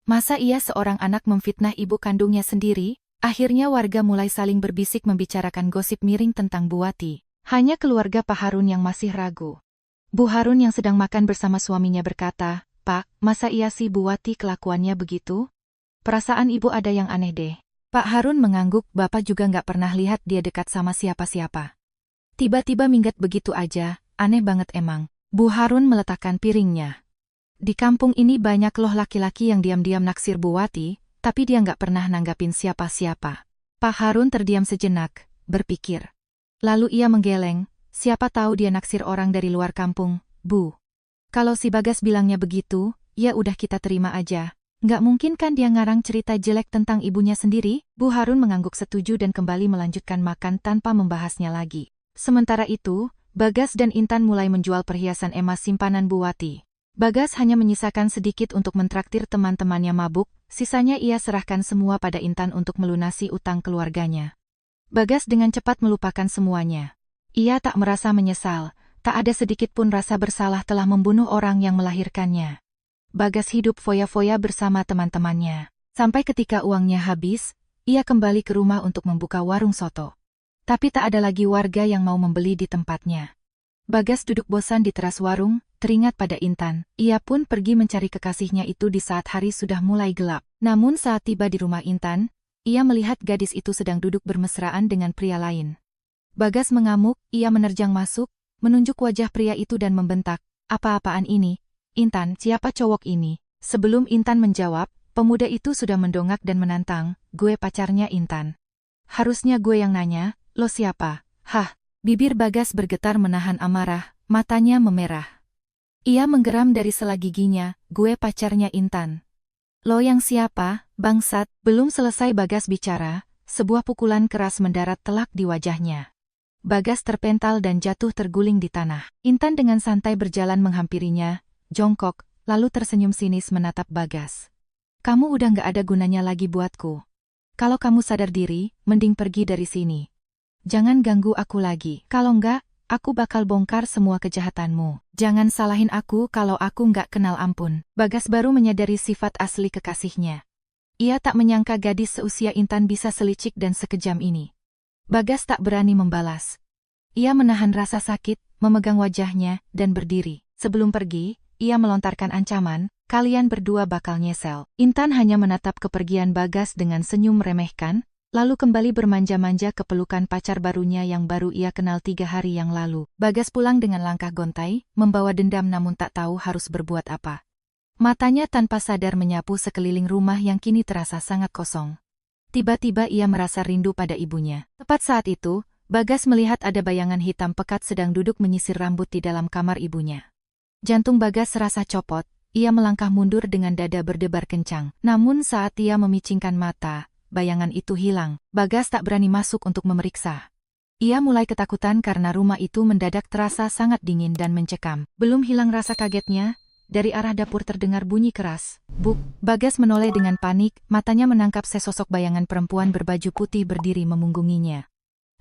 Masa ia seorang anak memfitnah ibu kandungnya sendiri? Akhirnya warga mulai saling berbisik membicarakan gosip miring tentang Buati. Hanya keluarga Pak Harun yang masih ragu. Bu Harun yang sedang makan bersama suaminya berkata, "Pak, masa iya sih Buati kelakuannya begitu? Perasaan ibu ada yang aneh deh." Pak Harun mengangguk, "Bapak juga nggak pernah lihat dia dekat sama siapa-siapa. Tiba-tiba minggat begitu aja, aneh banget emang." Bu Harun meletakkan piringnya. Di kampung ini banyak loh laki-laki yang diam-diam naksir Buati, tapi dia nggak pernah nanggapin siapa-siapa. Pak Harun terdiam sejenak, berpikir. Lalu ia menggeleng, siapa tahu dia naksir orang dari luar kampung, Bu. Kalau si Bagas bilangnya begitu, ya udah kita terima aja. Nggak mungkin kan dia ngarang cerita jelek tentang ibunya sendiri? Bu Harun mengangguk setuju dan kembali melanjutkan makan tanpa membahasnya lagi. Sementara itu, Bagas dan Intan mulai menjual perhiasan emas simpanan Buati. Bagas hanya menyisakan sedikit untuk mentraktir teman-temannya mabuk, sisanya ia serahkan semua pada Intan untuk melunasi utang keluarganya. Bagas dengan cepat melupakan semuanya. Ia tak merasa menyesal, tak ada sedikit pun rasa bersalah telah membunuh orang yang melahirkannya. Bagas hidup foya-foya bersama teman-temannya. Sampai ketika uangnya habis, ia kembali ke rumah untuk membuka warung soto. Tapi tak ada lagi warga yang mau membeli di tempatnya. Bagas duduk bosan di teras warung, teringat pada Intan. Ia pun pergi mencari kekasihnya itu di saat hari sudah mulai gelap. Namun saat tiba di rumah Intan, ia melihat gadis itu sedang duduk bermesraan dengan pria lain. Bagas mengamuk, ia menerjang masuk, menunjuk wajah pria itu dan membentak, "Apa-apaan ini? Intan, siapa cowok ini?" Sebelum Intan menjawab, pemuda itu sudah mendongak dan menantang, "Gue pacarnya Intan." "Harusnya gue yang nanya, lo siapa?" "Hah?" Bibir Bagas bergetar menahan amarah, matanya memerah. Ia menggeram dari sela giginya, "Gue pacarnya Intan." "Lo yang siapa, bangsat?" Belum selesai Bagas bicara, sebuah pukulan keras mendarat telak di wajahnya. Bagas terpental dan jatuh terguling di tanah. Intan dengan santai berjalan menghampirinya, jongkok, lalu tersenyum sinis menatap Bagas. "Kamu udah nggak ada gunanya lagi buatku. Kalau kamu sadar diri, mending pergi dari sini. Jangan ganggu aku lagi. Kalau enggak, aku bakal bongkar semua kejahatanmu. Jangan salahin aku kalau aku nggak kenal ampun." Bagas baru menyadari sifat asli kekasihnya. Ia tak menyangka gadis seusia Intan bisa selicik dan sekejam ini. Bagas tak berani membalas. Ia menahan rasa sakit, memegang wajahnya, dan berdiri. Sebelum pergi, ia melontarkan ancaman, "Kalian berdua bakal nyesel." Intan hanya menatap kepergian Bagas dengan senyum meremehkan, lalu kembali bermanja-manja ke pelukan pacar barunya yang baru ia kenal 3 hari yang lalu. Bagas pulang dengan langkah gontai, membawa dendam namun tak tahu harus berbuat apa. Matanya tanpa sadar menyapu sekeliling rumah yang kini terasa sangat kosong. Tiba-tiba ia merasa rindu pada ibunya. Tepat saat itu, Bagas melihat ada bayangan hitam pekat sedang duduk menyisir rambut di dalam kamar ibunya. Jantung Bagas serasa copot, ia melangkah mundur dengan dada berdebar kencang. Namun saat ia memicingkan mata, bayangan itu hilang. Bagas tak berani masuk untuk memeriksa. Ia mulai ketakutan karena rumah itu mendadak terasa sangat dingin dan mencekam. Belum hilang rasa kagetnya, dari arah dapur terdengar bunyi keras. "Buk!" Bagas menoleh dengan panik, matanya menangkap sesosok bayangan perempuan berbaju putih berdiri memunggunginya.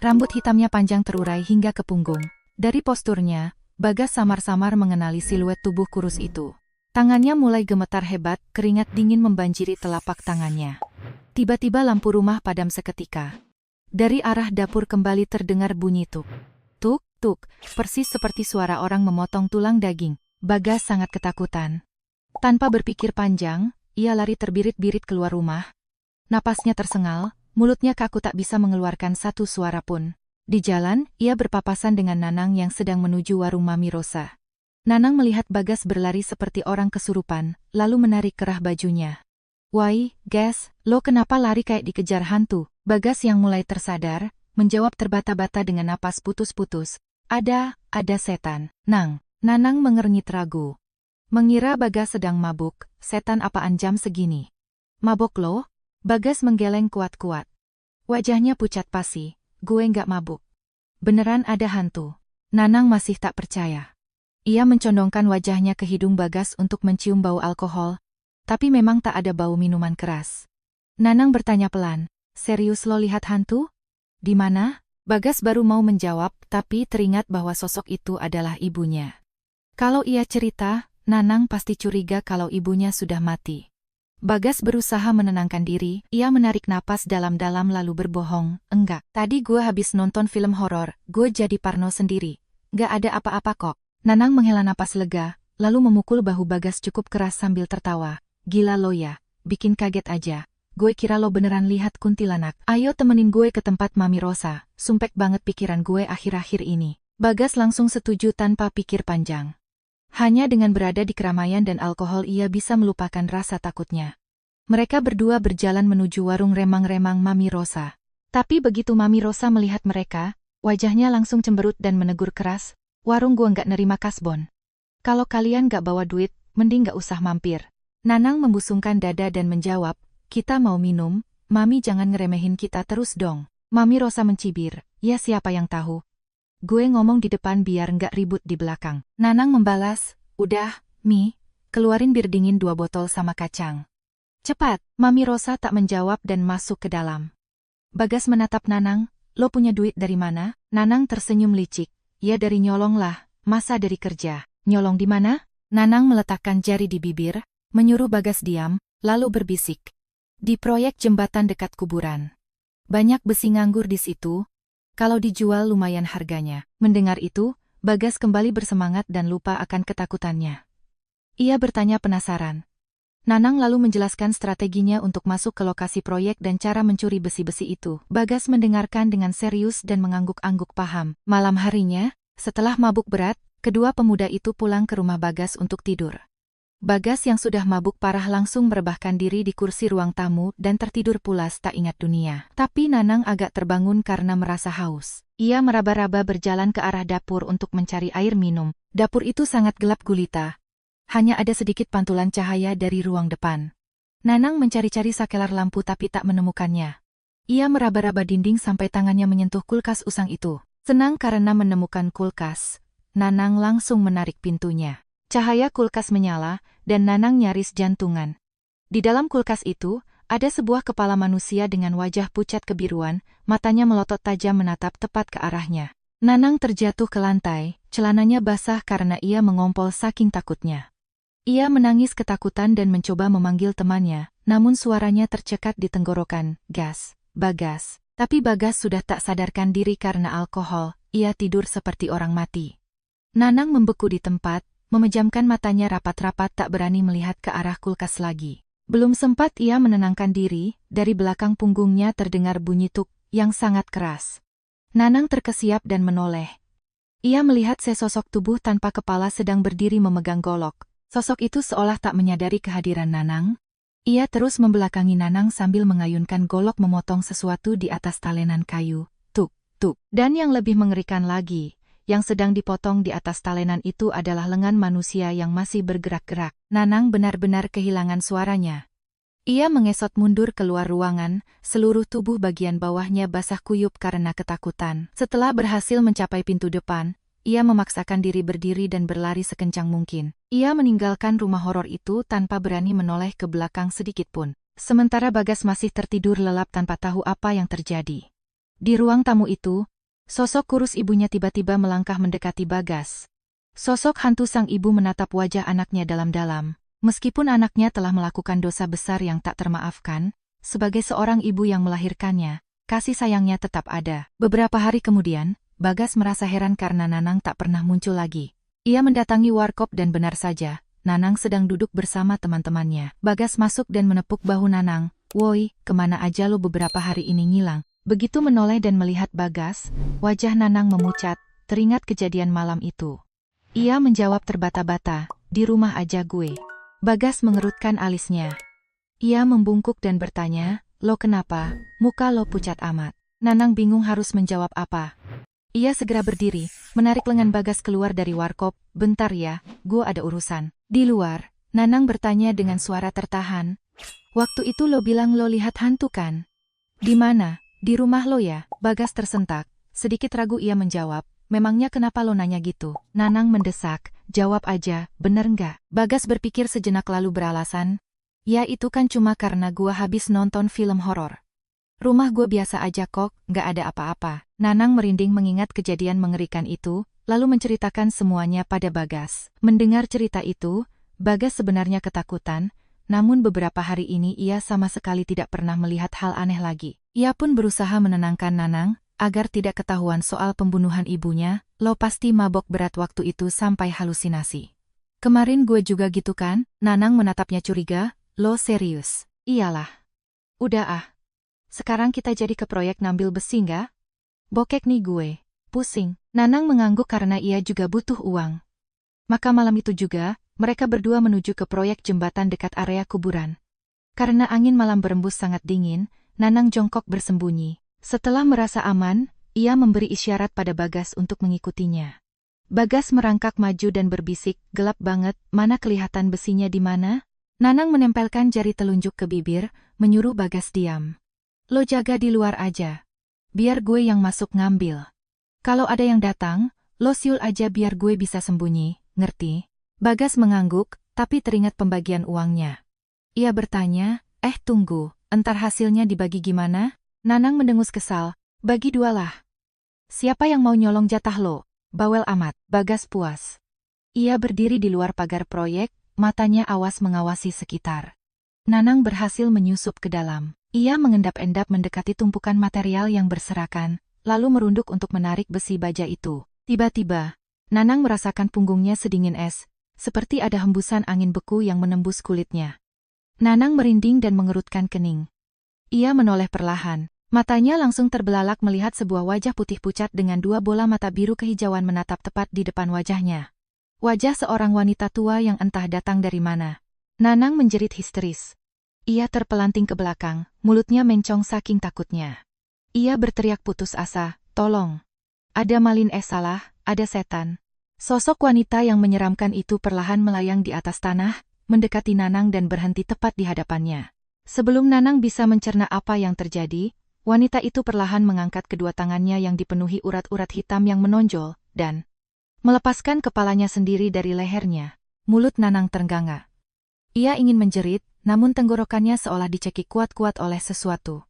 Rambut hitamnya panjang terurai hingga ke punggung. Dari posturnya, Bagas samar-samar mengenali siluet tubuh kurus itu. Tangannya mulai gemetar hebat, keringat dingin membanjiri telapak tangannya. Tiba-tiba lampu rumah padam seketika. Dari arah dapur kembali terdengar bunyi tuk. Tuk, tuk, persis seperti suara orang memotong tulang daging. Bagas sangat ketakutan. Tanpa berpikir panjang, ia lari terbirit-birit keluar rumah. Napasnya tersengal, mulutnya kaku tak bisa mengeluarkan satu suara pun. Di jalan, ia berpapasan dengan Nanang yang sedang menuju warung Mami Rosa. Nanang melihat Bagas berlari seperti orang kesurupan, lalu menarik kerah bajunya. "Woi, Gas, lo kenapa lari kayak dikejar hantu?" Bagas yang mulai tersadar, menjawab terbata-bata dengan napas putus-putus. Ada setan." Nanang mengernyit ragu. Mengira Bagas sedang mabuk, "Setan apaan jam segini?" "Mabok lo?" Bagas menggeleng kuat-kuat. Wajahnya pucat pasi, "Gue nggak mabuk. Beneran ada hantu." Nanang masih tak percaya. Ia mencondongkan wajahnya ke hidung Bagas untuk mencium bau alkohol, tapi memang tak ada bau minuman keras. Nanang bertanya pelan, "Serius lo lihat hantu? Di mana?" Bagas baru mau menjawab, tapi teringat bahwa sosok itu adalah ibunya. Kalau ia cerita, Nanang pasti curiga kalau ibunya sudah mati. Bagas berusaha menenangkan diri, ia menarik napas dalam-dalam lalu berbohong, "Enggak, tadi gue habis nonton film horor, gue jadi parno sendiri. Gak ada apa-apa kok." Nanang menghela napas lega, lalu memukul bahu Bagas cukup keras sambil tertawa. "Gila lo ya, bikin kaget aja. Gue kira lo beneran lihat kuntilanak. Ayo temenin gue ke tempat Mami Rosa, sumpek banget pikiran gue akhir-akhir ini." Bagas langsung setuju tanpa pikir panjang. Hanya dengan berada di keramaian dan alkohol ia bisa melupakan rasa takutnya. Mereka berdua berjalan menuju warung remang-remang Mami Rosa. Tapi begitu Mami Rosa melihat mereka, wajahnya langsung cemberut dan menegur keras, "Warung gua nggak nerima kasbon. Kalau kalian nggak bawa duit, mending nggak usah mampir." Nanang membusungkan dada dan menjawab, "Kita mau minum, Mami jangan ngeremehin kita terus dong." Mami Rosa mencibir, "Ya siapa yang tahu. Gue ngomong di depan biar nggak ribut di belakang." Nanang membalas, "Udah, Mi, keluarin bir dingin 2 botol sama kacang. Cepat." Mami Rosa tak menjawab dan masuk ke dalam. Bagas menatap Nanang, "Lo punya duit dari mana?" Nanang tersenyum licik, "Ya dari nyolong lah, masa dari kerja." "Nyolong di mana?" Nanang meletakkan jari di bibir, menyuruh Bagas diam, lalu berbisik, "Di proyek jembatan dekat kuburan. Banyak besi nganggur di situ. Kalau dijual lumayan harganya." Mendengar itu, Bagas kembali bersemangat dan lupa akan ketakutannya. Ia bertanya penasaran. Nanang lalu menjelaskan strateginya untuk masuk ke lokasi proyek dan cara mencuri besi-besi itu. Bagas mendengarkan dengan serius dan mengangguk-angguk paham. Malam harinya, setelah mabuk berat, kedua pemuda itu pulang ke rumah Bagas untuk tidur. Bagas yang sudah mabuk parah langsung merebahkan diri di kursi ruang tamu dan tertidur pulas tak ingat dunia. Tapi Nanang agak terbangun karena merasa haus. Ia meraba-raba berjalan ke arah dapur untuk mencari air minum. Dapur itu sangat gelap gulita. Hanya ada sedikit pantulan cahaya dari ruang depan. Nanang mencari-cari sakelar lampu tapi tak menemukannya. Ia meraba-raba dinding sampai tangannya menyentuh kulkas usang itu. Senang karena menemukan kulkas, Nanang langsung menarik pintunya. Cahaya kulkas menyala, dan Nanang nyaris jantungan. Di dalam kulkas itu, ada sebuah kepala manusia dengan wajah pucat kebiruan, matanya melotot tajam menatap tepat ke arahnya. Nanang terjatuh ke lantai, celananya basah karena ia mengompol saking takutnya. Ia menangis ketakutan dan mencoba memanggil temannya, namun suaranya tercekat di tenggorokan, "Gas, Bagas." Tapi Bagas sudah tak sadarkan diri karena alkohol, ia tidur seperti orang mati. Nanang membeku di tempat, memejamkan matanya rapat-rapat tak berani melihat ke arah kulkas lagi. Belum sempat ia menenangkan diri, dari belakang punggungnya terdengar bunyi tuk yang sangat keras. Nanang terkesiap dan menoleh. Ia melihat sesosok tubuh tanpa kepala sedang berdiri memegang golok. Sosok itu seolah tak menyadari kehadiran Nanang. Ia terus membelakangi Nanang sambil mengayunkan golok memotong sesuatu di atas talenan kayu. Tuk, tuk. Dan yang lebih mengerikan lagi, yang sedang dipotong di atas talenan itu adalah lengan manusia yang masih bergerak-gerak. Nanang benar-benar kehilangan suaranya. Ia mengesot mundur keluar ruangan, seluruh tubuh bagian bawahnya basah kuyup karena ketakutan. Setelah berhasil mencapai pintu depan, ia memaksakan diri berdiri dan berlari sekencang mungkin. Ia meninggalkan rumah horor itu tanpa berani menoleh ke belakang sedikit pun. Sementara Bagas masih tertidur lelap tanpa tahu apa yang terjadi. Di ruang tamu itu, sosok kurus ibunya tiba-tiba melangkah mendekati Bagas. Sosok hantu sang ibu menatap wajah anaknya dalam-dalam. Meskipun anaknya telah melakukan dosa besar yang tak termaafkan, sebagai seorang ibu yang melahirkannya, kasih sayangnya tetap ada. Beberapa hari kemudian, Bagas merasa heran karena Nanang tak pernah muncul lagi. Ia mendatangi warkop dan benar saja, Nanang sedang duduk bersama teman-temannya. Bagas masuk dan menepuk bahu Nanang. "Woi, kemana aja lo beberapa hari ini ngilang?" Begitu menoleh dan melihat Bagas, wajah Nanang memucat, teringat kejadian malam itu. Ia menjawab terbata-bata, "Di rumah aja gue." Bagas mengerutkan alisnya. Ia membungkuk dan bertanya, "Lo kenapa? Muka lo pucat amat." Nanang bingung harus menjawab apa. Ia segera berdiri, menarik lengan Bagas keluar dari warkop. "Bentar ya, gue ada urusan." Di luar, Nanang bertanya dengan suara tertahan, "Waktu itu lo bilang lo lihat hantu kan? Di mana? Di rumah lo ya?" Bagas tersentak. Sedikit ragu ia menjawab, memangnya kenapa lo nanya gitu? Nanang mendesak, jawab aja, bener nggak? Bagas berpikir sejenak lalu beralasan, ya itu kan cuma karena gua habis nonton film horor. Rumah gua biasa aja kok, nggak ada apa-apa. Nanang merinding mengingat kejadian mengerikan itu, lalu menceritakan semuanya pada Bagas. Mendengar cerita itu, Bagas sebenarnya ketakutan, namun beberapa hari ini ia sama sekali tidak pernah melihat hal aneh lagi. Ia pun berusaha menenangkan Nanang, agar tidak ketahuan soal pembunuhan ibunya, lo pasti mabok berat waktu itu sampai halusinasi. Kemarin gue juga gitu kan? Nanang menatapnya curiga, lo serius? Iyalah. Udah ah. Sekarang kita jadi ke proyek ngambil besi nggak? Bokek nih gue. Pusing. Nanang mengangguk karena ia juga butuh uang. Maka malam itu juga, mereka berdua menuju ke proyek jembatan dekat area kuburan. Karena angin malam berembus sangat dingin, Nanang jongkok bersembunyi. Setelah merasa aman, ia memberi isyarat pada Bagas untuk mengikutinya. Bagas merangkak maju dan berbisik, gelap banget, mana kelihatan besinya di mana? Nanang menempelkan jari telunjuk ke bibir, menyuruh Bagas diam. Lo jaga di luar aja. Biar gue yang masuk ngambil. Kalau ada yang datang, lo siul aja biar gue bisa sembunyi, ngerti? Bagas mengangguk, tapi teringat pembagian uangnya. Ia bertanya, tunggu, entar hasilnya dibagi gimana? Nanang mendengus kesal, bagi dua lah. Siapa yang mau nyolong jatah lo? Bawel amat, Bagas puas. Ia berdiri di luar pagar proyek, matanya awas mengawasi sekitar. Nanang berhasil menyusup ke dalam. Ia mengendap-endap mendekati tumpukan material yang berserakan, lalu merunduk untuk menarik besi baja itu. Tiba-tiba, Nanang merasakan punggungnya sedingin es, seperti ada hembusan angin beku yang menembus kulitnya. Nanang merinding dan mengerutkan kening. Ia menoleh perlahan. Matanya langsung terbelalak melihat sebuah wajah putih pucat dengan dua bola mata biru kehijauan menatap tepat di depan wajahnya. Wajah seorang wanita tua yang entah datang dari mana. Nanang menjerit histeris. Ia terpelanting ke belakang, mulutnya mencong saking takutnya. Ia berteriak putus asa, tolong. Ada malin salah, ada setan. Sosok wanita yang menyeramkan itu perlahan melayang di atas tanah, mendekati Nanang dan berhenti tepat di hadapannya. Sebelum Nanang bisa mencerna apa yang terjadi, wanita itu perlahan mengangkat kedua tangannya yang dipenuhi urat-urat hitam yang menonjol, dan melepaskan kepalanya sendiri dari lehernya. Mulut Nanang terengganga. Ia ingin menjerit, namun tenggorokannya seolah dicekik kuat-kuat oleh sesuatu.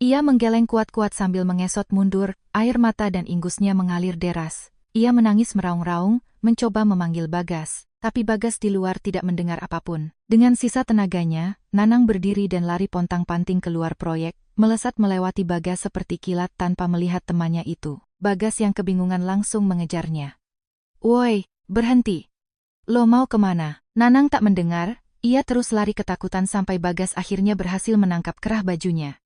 Ia menggeleng kuat-kuat sambil mengesot mundur, air mata dan ingusnya mengalir deras. Ia menangis meraung-raung, mencoba memanggil Bagas, tapi Bagas di luar tidak mendengar apapun. Dengan sisa tenaganya, Nanang berdiri dan lari pontang-panting keluar proyek, melesat melewati Bagas seperti kilat tanpa melihat temannya itu. Bagas yang kebingungan langsung mengejarnya. Woi, berhenti. Lo mau kemana? Nanang tak mendengar, ia terus lari ketakutan sampai Bagas akhirnya berhasil menangkap kerah bajunya.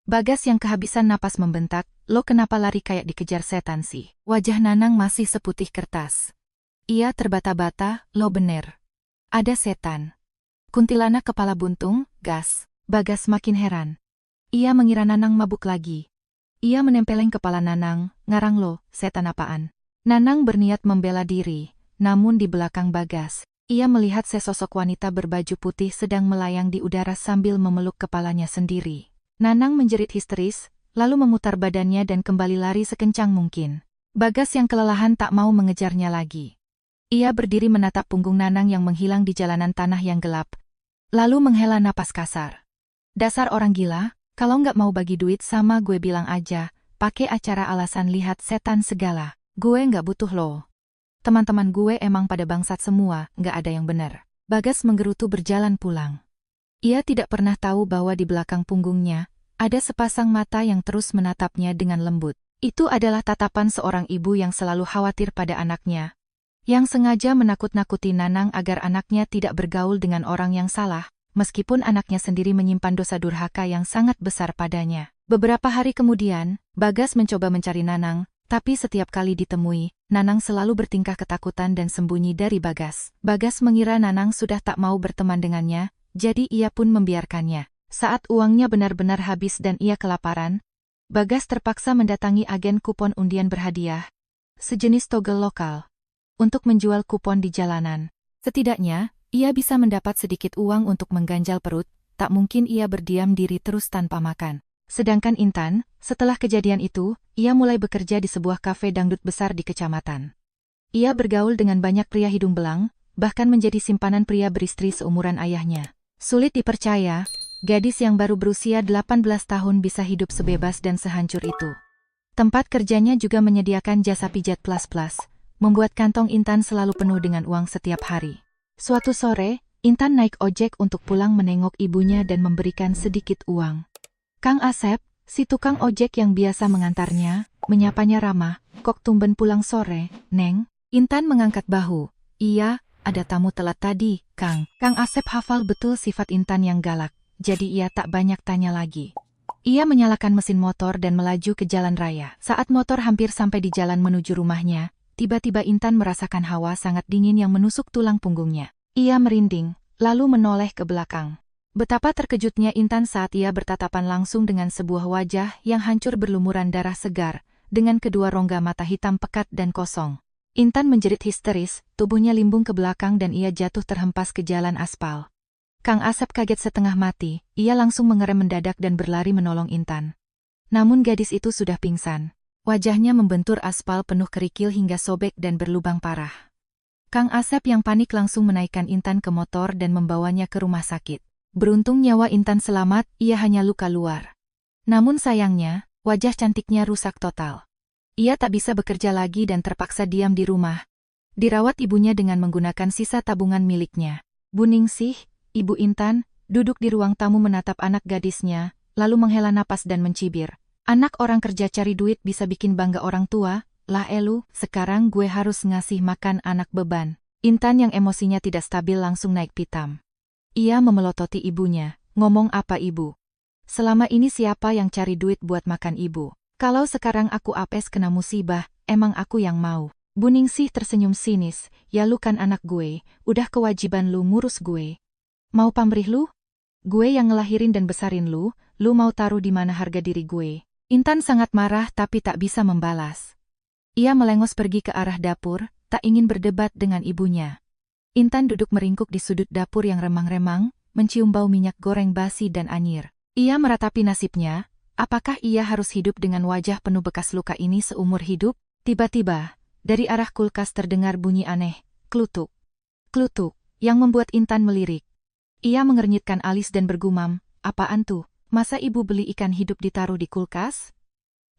Bagas yang kehabisan napas membentak, lo kenapa lari kayak dikejar setan sih? Wajah Nanang masih seputih kertas. Ia terbata-bata, lo bener. Ada setan. Kuntilanak kepala buntung, gas. Bagas makin heran. Ia mengira Nanang mabuk lagi. Ia menempeleng kepala Nanang, ngarang lo, setan apaan? Nanang berniat membela diri, namun di belakang Bagas, ia melihat sesosok wanita berbaju putih sedang melayang di udara sambil memeluk kepalanya sendiri. Nanang menjerit histeris, lalu memutar badannya dan kembali lari sekencang mungkin. Bagas yang kelelahan tak mau mengejarnya lagi. Ia berdiri menatap punggung Nanang yang menghilang di jalanan tanah yang gelap. Lalu menghela napas kasar. Dasar orang gila, kalau nggak mau bagi duit sama gue bilang aja, pakai acara alasan lihat setan segala. Gue nggak butuh lo. Teman-teman gue emang pada bangsat semua, nggak ada yang bener. Bagas menggerutu berjalan pulang. Ia tidak pernah tahu bahwa di belakang punggungnya, ada sepasang mata yang terus menatapnya dengan lembut. Itu adalah tatapan seorang ibu yang selalu khawatir pada anaknya, yang sengaja menakut-nakuti Nanang agar anaknya tidak bergaul dengan orang yang salah, meskipun anaknya sendiri menyimpan dosa durhaka yang sangat besar padanya. Beberapa hari kemudian, Bagas mencoba mencari Nanang, tapi setiap kali ditemui, Nanang selalu bertingkah ketakutan dan sembunyi dari Bagas. Bagas mengira Nanang sudah tak mau berteman dengannya, jadi ia pun membiarkannya. Saat uangnya benar-benar habis dan ia kelaparan, Bagas terpaksa mendatangi agen kupon undian berhadiah, sejenis togel lokal, untuk menjual kupon di jalanan. Setidaknya, ia bisa mendapat sedikit uang untuk mengganjal perut, tak mungkin ia berdiam diri terus tanpa makan. Sedangkan Intan, setelah kejadian itu, ia mulai bekerja di sebuah kafe dangdut besar di kecamatan. Ia bergaul dengan banyak pria hidung belang, bahkan menjadi simpanan pria beristri seumuran ayahnya. Sulit dipercaya, gadis yang baru berusia 18 tahun bisa hidup sebebas dan sehancur itu. Tempat kerjanya juga menyediakan jasa pijat plus-plus, membuat kantong Intan selalu penuh dengan uang setiap hari. Suatu sore, Intan naik ojek untuk pulang menengok ibunya dan memberikan sedikit uang. Kang Asep, si tukang ojek yang biasa mengantarnya, menyapanya ramah, "Kok tumben pulang sore, Neng?" Intan mengangkat bahu. "Iya, ada tamu telat tadi, Kang." Kang Asep hafal betul sifat Intan yang galak, jadi ia tak banyak tanya lagi. Ia menyalakan mesin motor dan melaju ke jalan raya. Saat motor hampir sampai di jalan menuju rumahnya, tiba-tiba Intan merasakan hawa sangat dingin yang menusuk tulang punggungnya. Ia merinding, lalu menoleh ke belakang. Betapa terkejutnya Intan saat ia bertatapan langsung dengan sebuah wajah yang hancur berlumuran darah segar, dengan kedua rongga mata hitam pekat dan kosong. Intan menjerit histeris, tubuhnya limbung ke belakang dan ia jatuh terhempas ke jalan aspal. Kang Asep kaget setengah mati, ia langsung mengerem mendadak dan berlari menolong Intan. Namun gadis itu sudah pingsan. Wajahnya membentur aspal penuh kerikil hingga sobek dan berlubang parah. Kang Asep yang panik langsung menaikkan Intan ke motor dan membawanya ke rumah sakit. Beruntung nyawa Intan selamat, ia hanya luka luar. Namun sayangnya, wajah cantiknya rusak total. Ia tak bisa bekerja lagi dan terpaksa diam di rumah. Dirawat ibunya dengan menggunakan sisa tabungan miliknya. Bu Ningsih, Ibu Intan, duduk di ruang tamu menatap anak gadisnya, lalu menghela napas dan mencibir. "Anak orang kerja cari duit bisa bikin bangga orang tua, lah elu, sekarang gue harus ngasih makan anak beban." Intan yang emosinya tidak stabil langsung naik pitam. Ia memelototi ibunya, "Ngomong apa ibu? Selama ini siapa yang cari duit buat makan ibu? Kalau sekarang aku apes kena musibah, emang aku yang mau?" Bu Ningsih tersenyum sinis, "Ya lu kan anak gue, udah kewajiban lu ngurus gue. Mau pamrih lu? Gue yang ngelahirin dan besarin lu mau taruh di mana harga diri gue?" Intan sangat marah tapi tak bisa membalas. Ia melengos pergi ke arah dapur, tak ingin berdebat dengan ibunya. Intan duduk meringkuk di sudut dapur yang remang-remang, mencium bau minyak goreng basi dan anyir. Ia meratapi nasibnya, apakah ia harus hidup dengan wajah penuh bekas luka ini seumur hidup? Tiba-tiba, dari arah kulkas terdengar bunyi aneh, klutuk, klutuk, yang membuat Intan melirik. Ia mengernyitkan alis dan bergumam, "Apaan tuh? Masa ibu beli ikan hidup ditaruh di kulkas?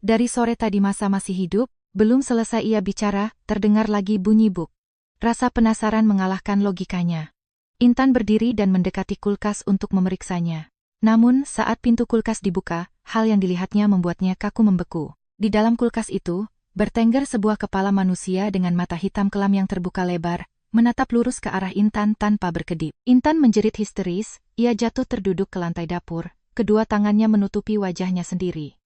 Dari sore tadi masa masih hidup?" Belum selesai ia bicara, terdengar lagi bunyi buk. Rasa penasaran mengalahkan logikanya. Intan berdiri dan mendekati kulkas untuk memeriksanya. Namun, saat pintu kulkas dibuka, hal yang dilihatnya membuatnya kaku membeku. Di dalam kulkas itu, bertengger sebuah kepala manusia dengan mata hitam kelam yang terbuka lebar, menatap lurus ke arah Intan tanpa berkedip. Intan menjerit histeris, ia jatuh terduduk ke lantai dapur, kedua tangannya menutupi wajahnya sendiri.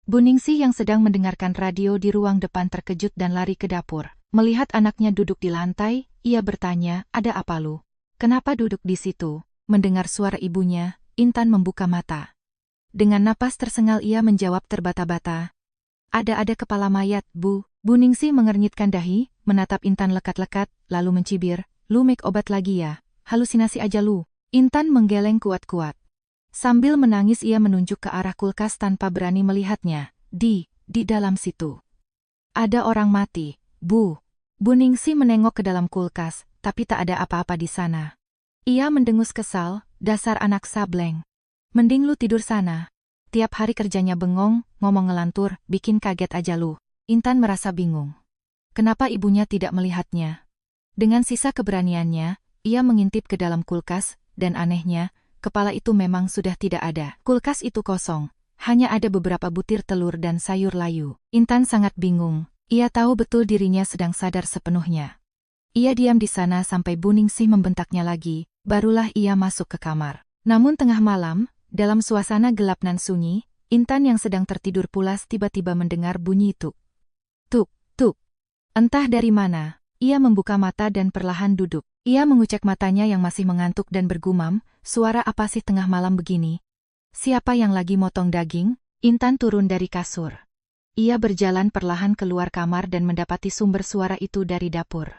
Bu Ningsih yang sedang mendengarkan radio di ruang depan terkejut dan lari ke dapur. Melihat anaknya duduk di lantai, ia bertanya, "Ada apa lu? Kenapa duduk di situ?" Mendengar suara ibunya, Intan membuka mata. Dengan napas tersengal ia menjawab terbata-bata, Ada kepala mayat, Bu." Bu Ningsih mengernyitkan dahi, menatap Intan lekat-lekat, lalu mencibir, "Lu make obat lagi ya? Halusinasi aja lu." Intan menggeleng kuat-kuat. Sambil menangis ia menunjuk ke arah kulkas tanpa berani melihatnya. Di dalam situ. "Ada orang mati, Bu." Bu Ningsih menengok ke dalam kulkas, tapi tak ada apa-apa di sana. Ia mendengus kesal, "Dasar anak sableng. Mending lu tidur sana. Tiap hari kerjanya bengong, ngomong ngelantur, bikin kaget aja lu." Intan merasa bingung. Kenapa ibunya tidak melihatnya? Dengan sisa keberaniannya, ia mengintip ke dalam kulkas, dan anehnya, kepala itu memang sudah tidak ada. Kulkas itu kosong, hanya ada beberapa butir telur dan sayur layu. Intan sangat bingung, ia tahu betul dirinya sedang sadar sepenuhnya. Ia diam di sana sampai Bu Ningsih membentaknya lagi, barulah ia masuk ke kamar. Namun tengah malam, dalam suasana gelap nan sunyi, Intan yang sedang tertidur pulas tiba-tiba mendengar bunyi tuk. Tuk, tuk. Entah dari mana, ia membuka mata dan perlahan duduk. Ia mengucek matanya yang masih mengantuk dan bergumam, "Suara apa sih tengah malam begini? Siapa yang lagi motong daging?" Intan turun dari kasur. Ia berjalan perlahan keluar kamar dan mendapati sumber suara itu dari dapur.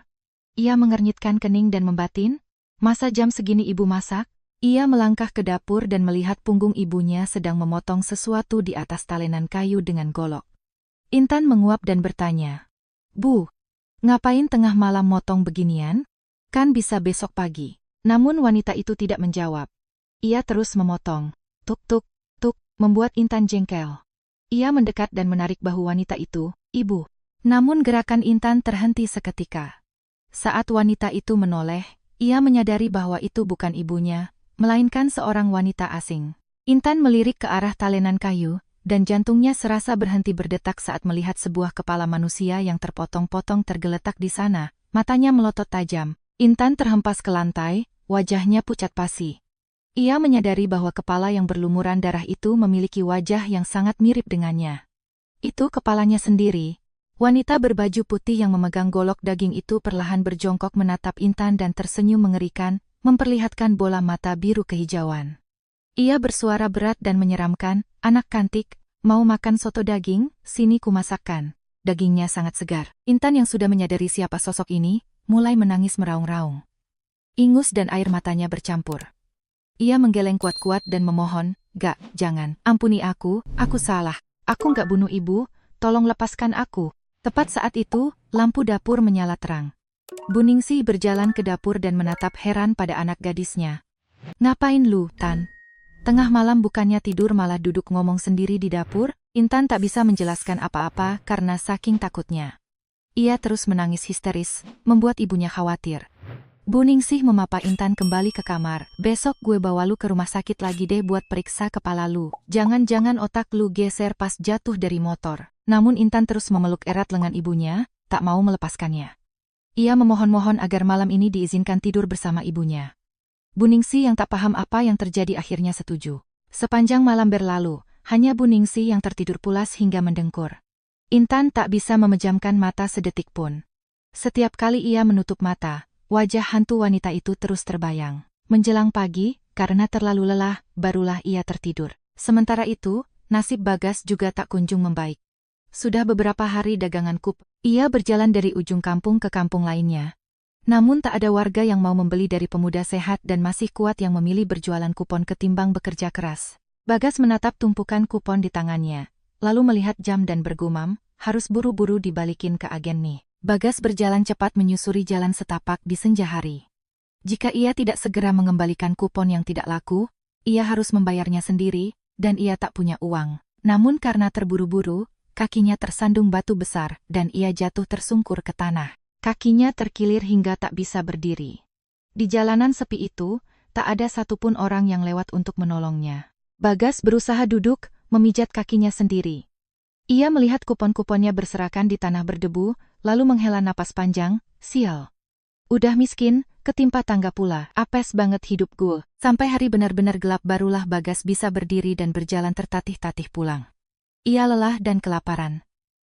Ia mengernyitkan kening dan membatin, "Masa jam segini ibu masak?" Ia melangkah ke dapur dan melihat punggung ibunya sedang memotong sesuatu di atas talenan kayu dengan golok. Intan menguap dan bertanya, "Bu, ngapain tengah malam motong beginian? Kan bisa besok pagi." Namun wanita itu tidak menjawab. Ia terus memotong. Tuk tuk, tuk, membuat Intan jengkel. Ia mendekat dan menarik bahu wanita itu, "Ibu." Namun gerakan Intan terhenti seketika. Saat wanita itu menoleh, ia menyadari bahwa itu bukan ibunya, melainkan seorang wanita asing. Intan melirik ke arah talenan kayu, dan jantungnya serasa berhenti berdetak saat melihat sebuah kepala manusia yang terpotong-potong tergeletak di sana, matanya melotot tajam. Intan terhempas ke lantai, wajahnya pucat pasi. Ia menyadari bahwa kepala yang berlumuran darah itu memiliki wajah yang sangat mirip dengannya. Itu kepalanya sendiri. Wanita berbaju putih yang memegang golok daging itu perlahan berjongkok menatap Intan dan tersenyum mengerikan, memperlihatkan bola mata biru kehijauan. Ia bersuara berat dan menyeramkan, "Anak cantik, mau makan soto daging? Sini kumasakkan." Dagingnya sangat segar. Intan yang sudah menyadari siapa sosok ini, mulai menangis meraung-raung. Ingus dan air matanya bercampur. Ia menggeleng kuat-kuat dan memohon, "Gak, jangan, ampuni aku salah. Aku gak bunuh ibu, tolong lepaskan aku." Tepat saat itu, lampu dapur menyala terang. Bu Ningsih berjalan ke dapur dan menatap heran pada anak gadisnya. "Ngapain lu, Tan? Tengah malam bukannya tidur malah duduk ngomong sendiri di dapur?" Intan tak bisa menjelaskan apa-apa karena saking takutnya. Ia terus menangis histeris, membuat ibunya khawatir. Bu Ningsih memapa Intan kembali ke kamar. "Besok gue bawa lu ke rumah sakit lagi deh buat periksa kepala lu. Jangan-jangan otak lu geser pas jatuh dari motor." Namun Intan terus memeluk erat lengan ibunya, tak mau melepaskannya. Ia memohon-mohon agar malam ini diizinkan tidur bersama ibunya. Bu Ningsih yang tak paham apa yang terjadi akhirnya setuju. Sepanjang malam berlalu, hanya Bu Ningsih yang tertidur pulas hingga mendengkur. Intan tak bisa memejamkan mata sedetik pun. Setiap kali ia menutup mata, wajah hantu wanita itu terus terbayang. Menjelang pagi, karena terlalu lelah, barulah ia tertidur. Sementara itu, nasib Bagas juga tak kunjung membaik. Sudah beberapa hari dagangan ia berjalan dari ujung kampung ke kampung lainnya. Namun tak ada warga yang mau membeli dari pemuda sehat dan masih kuat yang memilih berjualan kupon ketimbang bekerja keras. Bagas menatap tumpukan kupon di tangannya, lalu melihat jam dan bergumam, harus buru-buru dibalikin ke agen nih. Bagas berjalan cepat menyusuri jalan setapak di senja hari. Jika ia tidak segera mengembalikan kupon yang tidak laku, ia harus membayarnya sendiri, dan ia tak punya uang. Namun karena terburu-buru, kakinya tersandung batu besar dan ia jatuh tersungkur ke tanah. Kakinya terkilir hingga tak bisa berdiri. Di jalanan sepi itu, tak ada satupun orang yang lewat untuk menolongnya. Bagas berusaha duduk, memijat kakinya sendiri. Ia melihat kupon-kuponnya berserakan di tanah berdebu, lalu menghela napas panjang, "Sial. Udah miskin, ketimpa tangga pula. Apes banget hidup gue." Sampai hari benar-benar gelap barulah Bagas bisa berdiri dan berjalan tertatih-tatih pulang. Ia lelah dan kelaparan.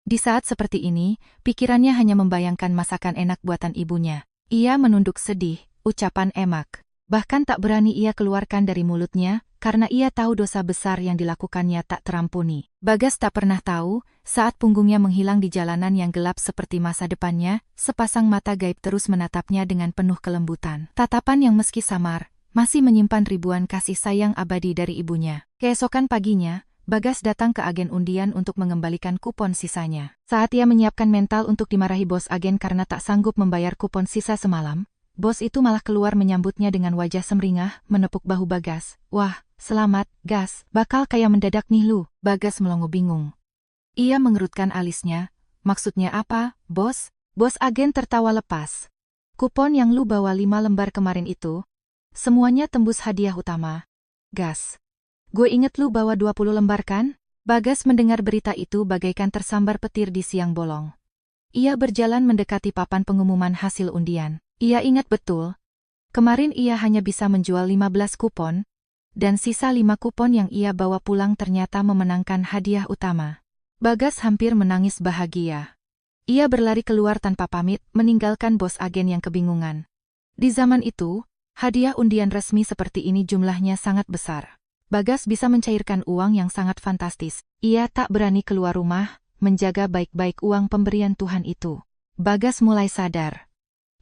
Di saat seperti ini, pikirannya hanya membayangkan masakan enak buatan ibunya. Ia menunduk sedih, ucapan emak. Bahkan tak berani ia keluarkan dari mulutnya, karena ia tahu dosa besar yang dilakukannya tak terampuni. Bagas tak pernah tahu, saat punggungnya menghilang di jalanan yang gelap seperti masa depannya, sepasang mata gaib terus menatapnya dengan penuh kelembutan. Tatapan yang meski samar, masih menyimpan ribuan kasih sayang abadi dari ibunya. Keesokan paginya, Bagas datang ke agen undian untuk mengembalikan kupon sisanya. Saat ia menyiapkan mental untuk dimarahi bos agen karena tak sanggup membayar kupon sisa semalam, bos itu malah keluar menyambutnya dengan wajah semringah, menepuk bahu Bagas. "Wah, selamat, Gas, bakal kaya mendadak nih lu." Bagas melongo bingung. Ia mengerutkan alisnya. "Maksudnya apa, bos?" Bos agen tertawa lepas. "Kupon yang lu bawa 5 lembar kemarin itu, semuanya tembus hadiah utama, Gas. Gue inget lu bawa 20 lembar kan?" Bagas mendengar berita itu bagaikan tersambar petir di siang bolong. Ia berjalan mendekati papan pengumuman hasil undian. Ia ingat betul. Kemarin ia hanya bisa menjual 15 kupon, dan sisa 5 kupon yang ia bawa pulang ternyata memenangkan hadiah utama. Bagas hampir menangis bahagia. Ia berlari keluar tanpa pamit, meninggalkan bos agen yang kebingungan. Di zaman itu, hadiah undian resmi seperti ini jumlahnya sangat besar. Bagas bisa mencairkan uang yang sangat fantastis. Ia tak berani keluar rumah, menjaga baik-baik uang pemberian Tuhan itu. Bagas mulai sadar.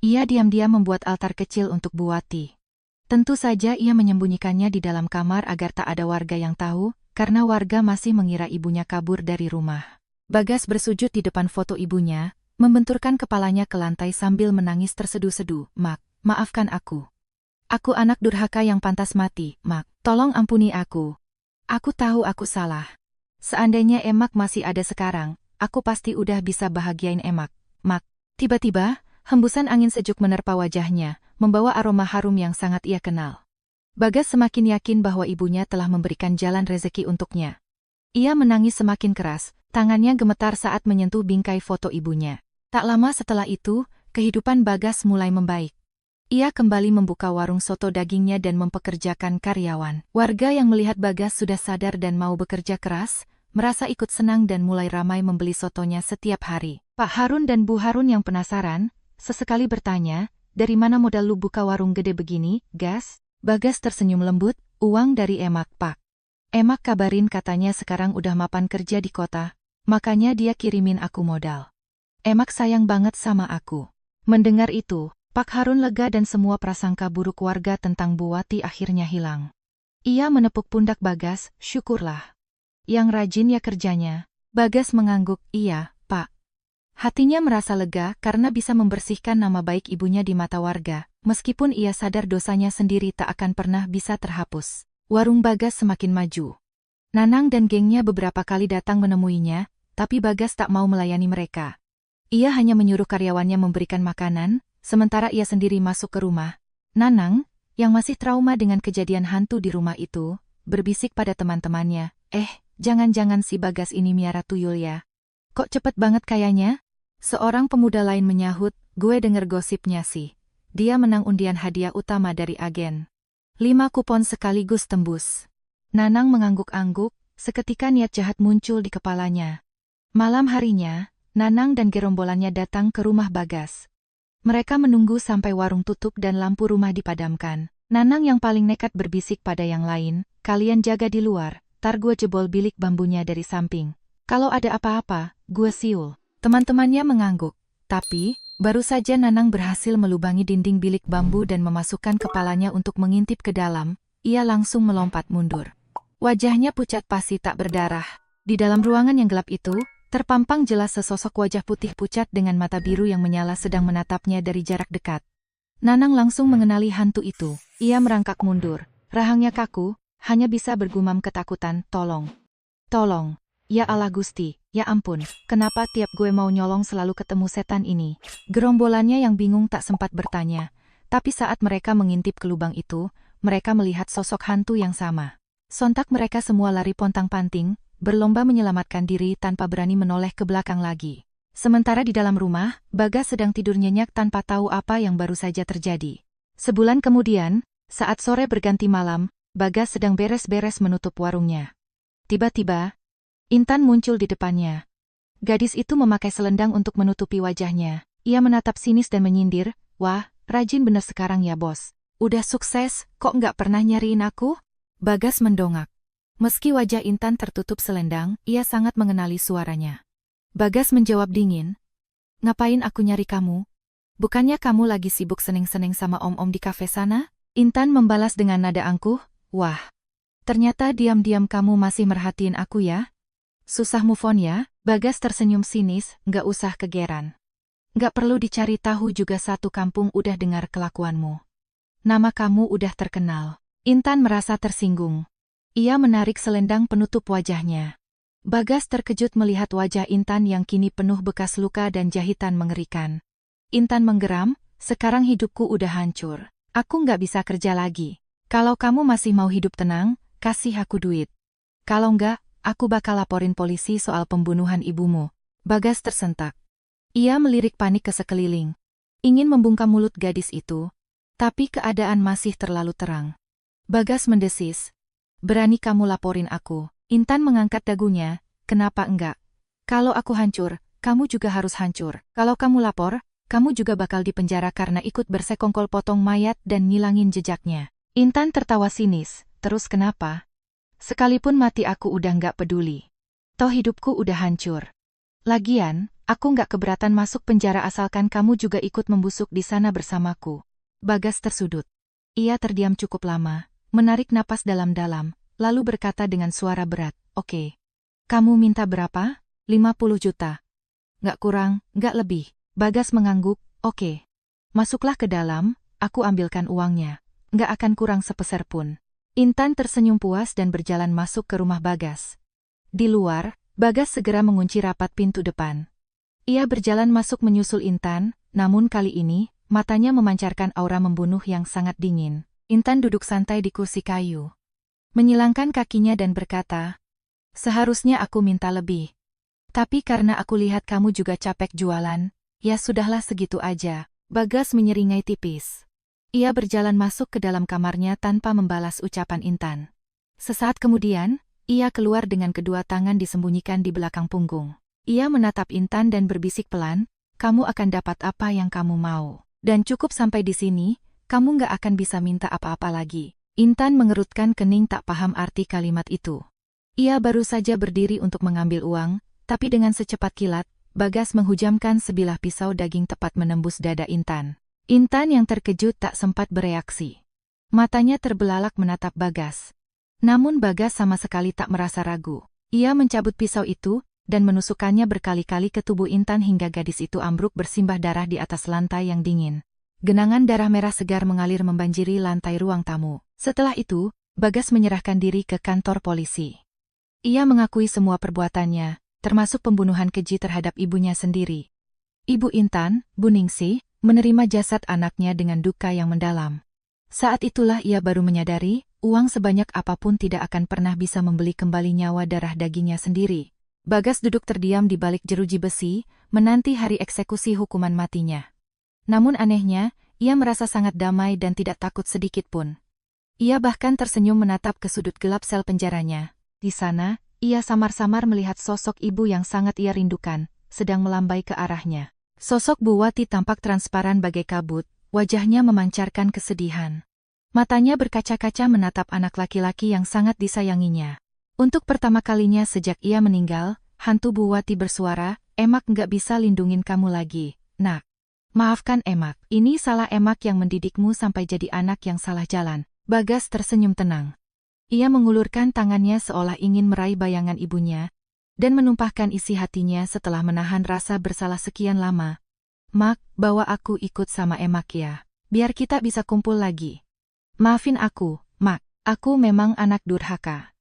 Ia diam-diam membuat altar kecil untuk Bu Wati. Tentu saja ia menyembunyikannya di dalam kamar agar tak ada warga yang tahu, karena warga masih mengira ibunya kabur dari rumah. Bagas bersujud di depan foto ibunya, membenturkan kepalanya ke lantai sambil menangis terseduh-seduh. "Mak, maafkan aku. Aku anak durhaka yang pantas mati, Mak. Tolong ampuni aku. Aku tahu aku salah. Seandainya Emak masih ada sekarang, aku pasti udah bisa bahagiain Emak, Mak." Tiba-tiba, hembusan angin sejuk menerpa wajahnya, membawa aroma harum yang sangat ia kenal. Bagas semakin yakin bahwa ibunya telah memberikan jalan rezeki untuknya. Ia menangis semakin keras, tangannya gemetar saat menyentuh bingkai foto ibunya. Tak lama setelah itu, kehidupan Bagas mulai membaik. Ia kembali membuka warung soto dagingnya dan mempekerjakan karyawan. Warga yang melihat Bagas sudah sadar dan mau bekerja keras, merasa ikut senang dan mulai ramai membeli sotonya setiap hari. Pak Harun dan Bu Harun yang penasaran, sesekali bertanya, "Dari mana modal lu buka warung gede begini, Gas?" Bagas tersenyum lembut, "Uang dari Emak, Pak. Emak kabarin katanya sekarang udah mapan kerja di kota, makanya dia kirimin aku modal. Emak sayang banget sama aku." Mendengar itu, Pak Harun lega dan semua prasangka buruk warga tentang Bu Wati akhirnya hilang. Ia menepuk pundak Bagas, "Syukurlah. Yang rajin ya kerjanya." Bagas mengangguk, "Iya, Pak." Hatinya merasa lega karena bisa membersihkan nama baik ibunya di mata warga, meskipun ia sadar dosanya sendiri tak akan pernah bisa terhapus. Warung Bagas semakin maju. Nanang dan gengnya beberapa kali datang menemuinya, tapi Bagas tak mau melayani mereka. Ia hanya menyuruh karyawannya memberikan makanan, sementara ia sendiri masuk ke rumah. Nanang, yang masih trauma dengan kejadian hantu di rumah itu, berbisik pada teman-temannya, jangan-jangan si Bagas ini miara tuyul ya. Kok cepet banget kayaknya?" Seorang pemuda lain menyahut, "Gue denger gosipnya sih. Dia menang undian hadiah utama dari agen. 5 kupon sekaligus tembus." Nanang mengangguk-angguk, seketika niat jahat muncul di kepalanya. Malam harinya, Nanang dan gerombolannya datang ke rumah Bagas. Mereka menunggu sampai warung tutup dan lampu rumah dipadamkan. Nanang yang paling nekat berbisik pada yang lain, "Kalian jaga di luar, tar gue jebol bilik bambunya dari samping. Kalau ada apa-apa, gue siul." Teman-temannya mengangguk, tapi baru saja Nanang berhasil melubangi dinding bilik bambu dan memasukkan kepalanya untuk mengintip ke dalam, ia langsung melompat mundur. Wajahnya pucat pasi tak berdarah. Di dalam ruangan yang gelap itu, terpampang jelas sesosok wajah putih pucat dengan mata biru yang menyala sedang menatapnya dari jarak dekat. Nanang langsung mengenali hantu itu. Ia merangkak mundur. Rahangnya kaku, hanya bisa bergumam ketakutan, "Tolong. Tolong. Ya Allah Gusti, ya ampun, kenapa tiap gue mau nyolong selalu ketemu setan ini?" Gerombolannya yang bingung tak sempat bertanya, tapi saat mereka mengintip ke lubang itu, mereka melihat sosok hantu yang sama. Sontak mereka semua lari pontang-panting, berlomba menyelamatkan diri tanpa berani menoleh ke belakang lagi. Sementara di dalam rumah, Bagas sedang tidur nyenyak tanpa tahu apa yang baru saja terjadi. Sebulan kemudian, saat sore berganti malam, Bagas sedang beres-beres menutup warungnya. Tiba-tiba, Intan muncul di depannya. Gadis itu memakai selendang untuk menutupi wajahnya. Ia menatap sinis dan menyindir, "Wah, rajin bener sekarang ya bos. Udah sukses, kok nggak pernah nyariin aku?" Bagas mendongak. Meski wajah Intan tertutup selendang, ia sangat mengenali suaranya. Bagas menjawab dingin, "Ngapain aku nyari kamu? Bukannya kamu lagi sibuk seneng-seneng sama om-om di kafe sana?" Intan membalas dengan nada angkuh, "Wah, ternyata diam-diam kamu masih merhatiin aku ya? Susah move on ya?" Bagas tersenyum sinis, "Nggak usah kegeran. Nggak perlu dicari tahu juga satu kampung udah dengar kelakuanmu. Nama kamu udah terkenal." Intan merasa tersinggung. Ia menarik selendang penutup wajahnya. Bagas terkejut melihat wajah Intan yang kini penuh bekas luka dan jahitan mengerikan. Intan menggeram, "Sekarang hidupku udah hancur. Aku nggak bisa kerja lagi. Kalau kamu masih mau hidup tenang, kasih aku duit. Kalau nggak, aku bakal laporin polisi soal pembunuhan ibumu." Bagas tersentak. Ia melirik panik ke sekeliling. Ingin membungkam mulut gadis itu, tapi keadaan masih terlalu terang. Bagas mendesis, "Berani kamu laporin aku?" Intan mengangkat dagunya, "Kenapa enggak? Kalau aku hancur, kamu juga harus hancur. Kalau kamu lapor, kamu juga bakal dipenjara karena ikut bersekongkol potong mayat dan ngilangin jejaknya." Intan tertawa sinis, "Terus kenapa? Sekalipun mati aku udah nggak peduli. Toh hidupku udah hancur. Lagian, aku nggak keberatan masuk penjara asalkan kamu juga ikut membusuk di sana bersamaku." Bagas tersudut. Ia terdiam cukup lama, menarik napas dalam-dalam, lalu berkata dengan suara berat, "Oke. Kamu minta berapa? 50 juta. Nggak kurang, nggak lebih." Bagas mengangguk, "Oke. Masuklah ke dalam, aku ambilkan uangnya. Nggak akan kurang sepeser pun." Intan tersenyum puas dan berjalan masuk ke rumah Bagas. Di luar, Bagas segera mengunci rapat pintu depan. Ia berjalan masuk menyusul Intan, namun kali ini, matanya memancarkan aura membunuh yang sangat dingin. Intan duduk santai di kursi kayu, menyilangkan kakinya dan berkata, "Seharusnya aku minta lebih. Tapi karena aku lihat kamu juga capek jualan, ya sudahlah segitu aja." Bagas menyeringai tipis. Ia berjalan masuk ke dalam kamarnya tanpa membalas ucapan Intan. Sesaat kemudian, ia keluar dengan kedua tangan disembunyikan di belakang punggung. Ia menatap Intan dan berbisik pelan, "Kamu akan dapat apa yang kamu mau. Dan cukup sampai di sini, kamu nggak akan bisa minta apa-apa lagi." Intan mengerutkan kening tak paham arti kalimat itu. Ia baru saja berdiri untuk mengambil uang, tapi dengan secepat kilat, Bagas menghujamkan sebilah pisau daging tepat menembus dada Intan. Intan yang terkejut tak sempat bereaksi. Matanya terbelalak menatap Bagas. Namun Bagas sama sekali tak merasa ragu. Ia mencabut pisau itu, dan menusukkannya berkali-kali ke tubuh Intan hingga gadis itu ambruk bersimbah darah di atas lantai yang dingin. Genangan darah merah segar mengalir membanjiri lantai ruang tamu. Setelah itu, Bagas menyerahkan diri ke kantor polisi. Ia mengakui semua perbuatannya, termasuk pembunuhan keji terhadap ibunya sendiri. Ibu Intan, Bu Ningsih, menerima jasad anaknya dengan duka yang mendalam. Saat itulah ia baru menyadari, uang sebanyak apapun tidak akan pernah bisa membeli kembali nyawa darah dagingnya sendiri. Bagas duduk terdiam di balik jeruji besi, menanti hari eksekusi hukuman matinya. Namun anehnya, ia merasa sangat damai dan tidak takut sedikit pun. Ia bahkan tersenyum menatap ke sudut gelap sel penjaranya. Di sana, ia samar-samar melihat sosok ibu yang sangat ia rindukan, sedang melambai ke arahnya. Sosok Bu Wati tampak transparan bagai kabut, wajahnya memancarkan kesedihan. Matanya berkaca-kaca menatap anak laki-laki yang sangat disayanginya. Untuk pertama kalinya sejak ia meninggal, hantu Bu Wati bersuara, "Emak nggak bisa lindungin kamu lagi, nak. Maafkan Emak, ini salah Emak yang mendidikmu sampai jadi anak yang salah jalan." Bagas tersenyum tenang. Ia mengulurkan tangannya seolah ingin meraih bayangan ibunya, dan menumpahkan isi hatinya setelah menahan rasa bersalah sekian lama. "Mak, bawa aku ikut sama Emak ya. Biar kita bisa kumpul lagi. Maafin aku, Mak. Aku memang anak durhaka.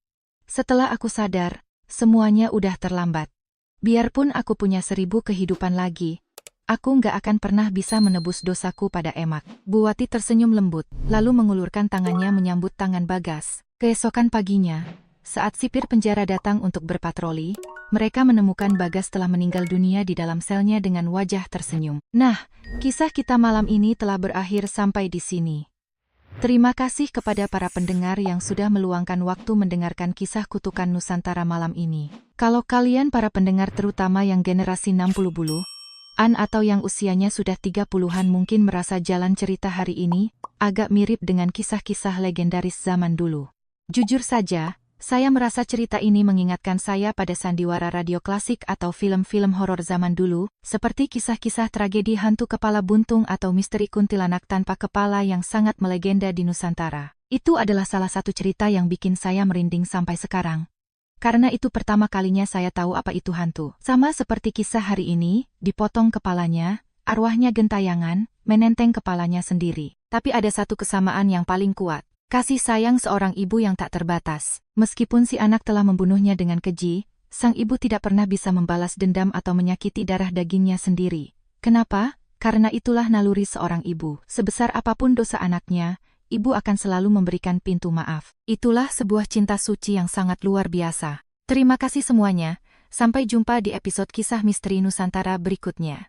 Setelah aku sadar, semuanya udah terlambat. Biarpun aku punya 1000 kehidupan lagi, aku nggak akan pernah bisa menebus dosaku pada Emak." Bu Wati tersenyum lembut, lalu mengulurkan tangannya menyambut tangan Bagas. Keesokan paginya, saat sipir penjara datang untuk berpatroli, mereka menemukan Bagas telah meninggal dunia di dalam selnya dengan wajah tersenyum. Nah, kisah kita malam ini telah berakhir sampai di sini. Terima kasih kepada para pendengar yang sudah meluangkan waktu mendengarkan kisah kutukan Nusantara malam ini. Kalau kalian para pendengar terutama yang generasi 60-an atau yang usianya sudah 30-an mungkin merasa jalan cerita hari ini agak mirip dengan kisah-kisah legendaris zaman dulu. Jujur saja, saya merasa cerita ini mengingatkan saya pada sandiwara radio klasik atau film-film horor zaman dulu, seperti kisah-kisah tragedi hantu kepala buntung atau misteri kuntilanak tanpa kepala yang sangat melegenda di Nusantara. Itu adalah salah satu cerita yang bikin saya merinding sampai sekarang. Karena itu pertama kalinya saya tahu apa itu hantu. Sama seperti kisah hari ini, dipotong kepalanya, arwahnya gentayangan, menenteng kepalanya sendiri. Tapi ada satu kesamaan yang paling kuat. Kasih sayang seorang ibu yang tak terbatas. Meskipun si anak telah membunuhnya dengan keji, sang ibu tidak pernah bisa membalas dendam atau menyakiti darah dagingnya sendiri. Kenapa? Karena itulah naluri seorang ibu. Sebesar apapun dosa anaknya, ibu akan selalu memberikan pintu maaf. Itulah sebuah cinta suci yang sangat luar biasa. Terima kasih semuanya. Sampai jumpa di episode kisah misteri Nusantara berikutnya.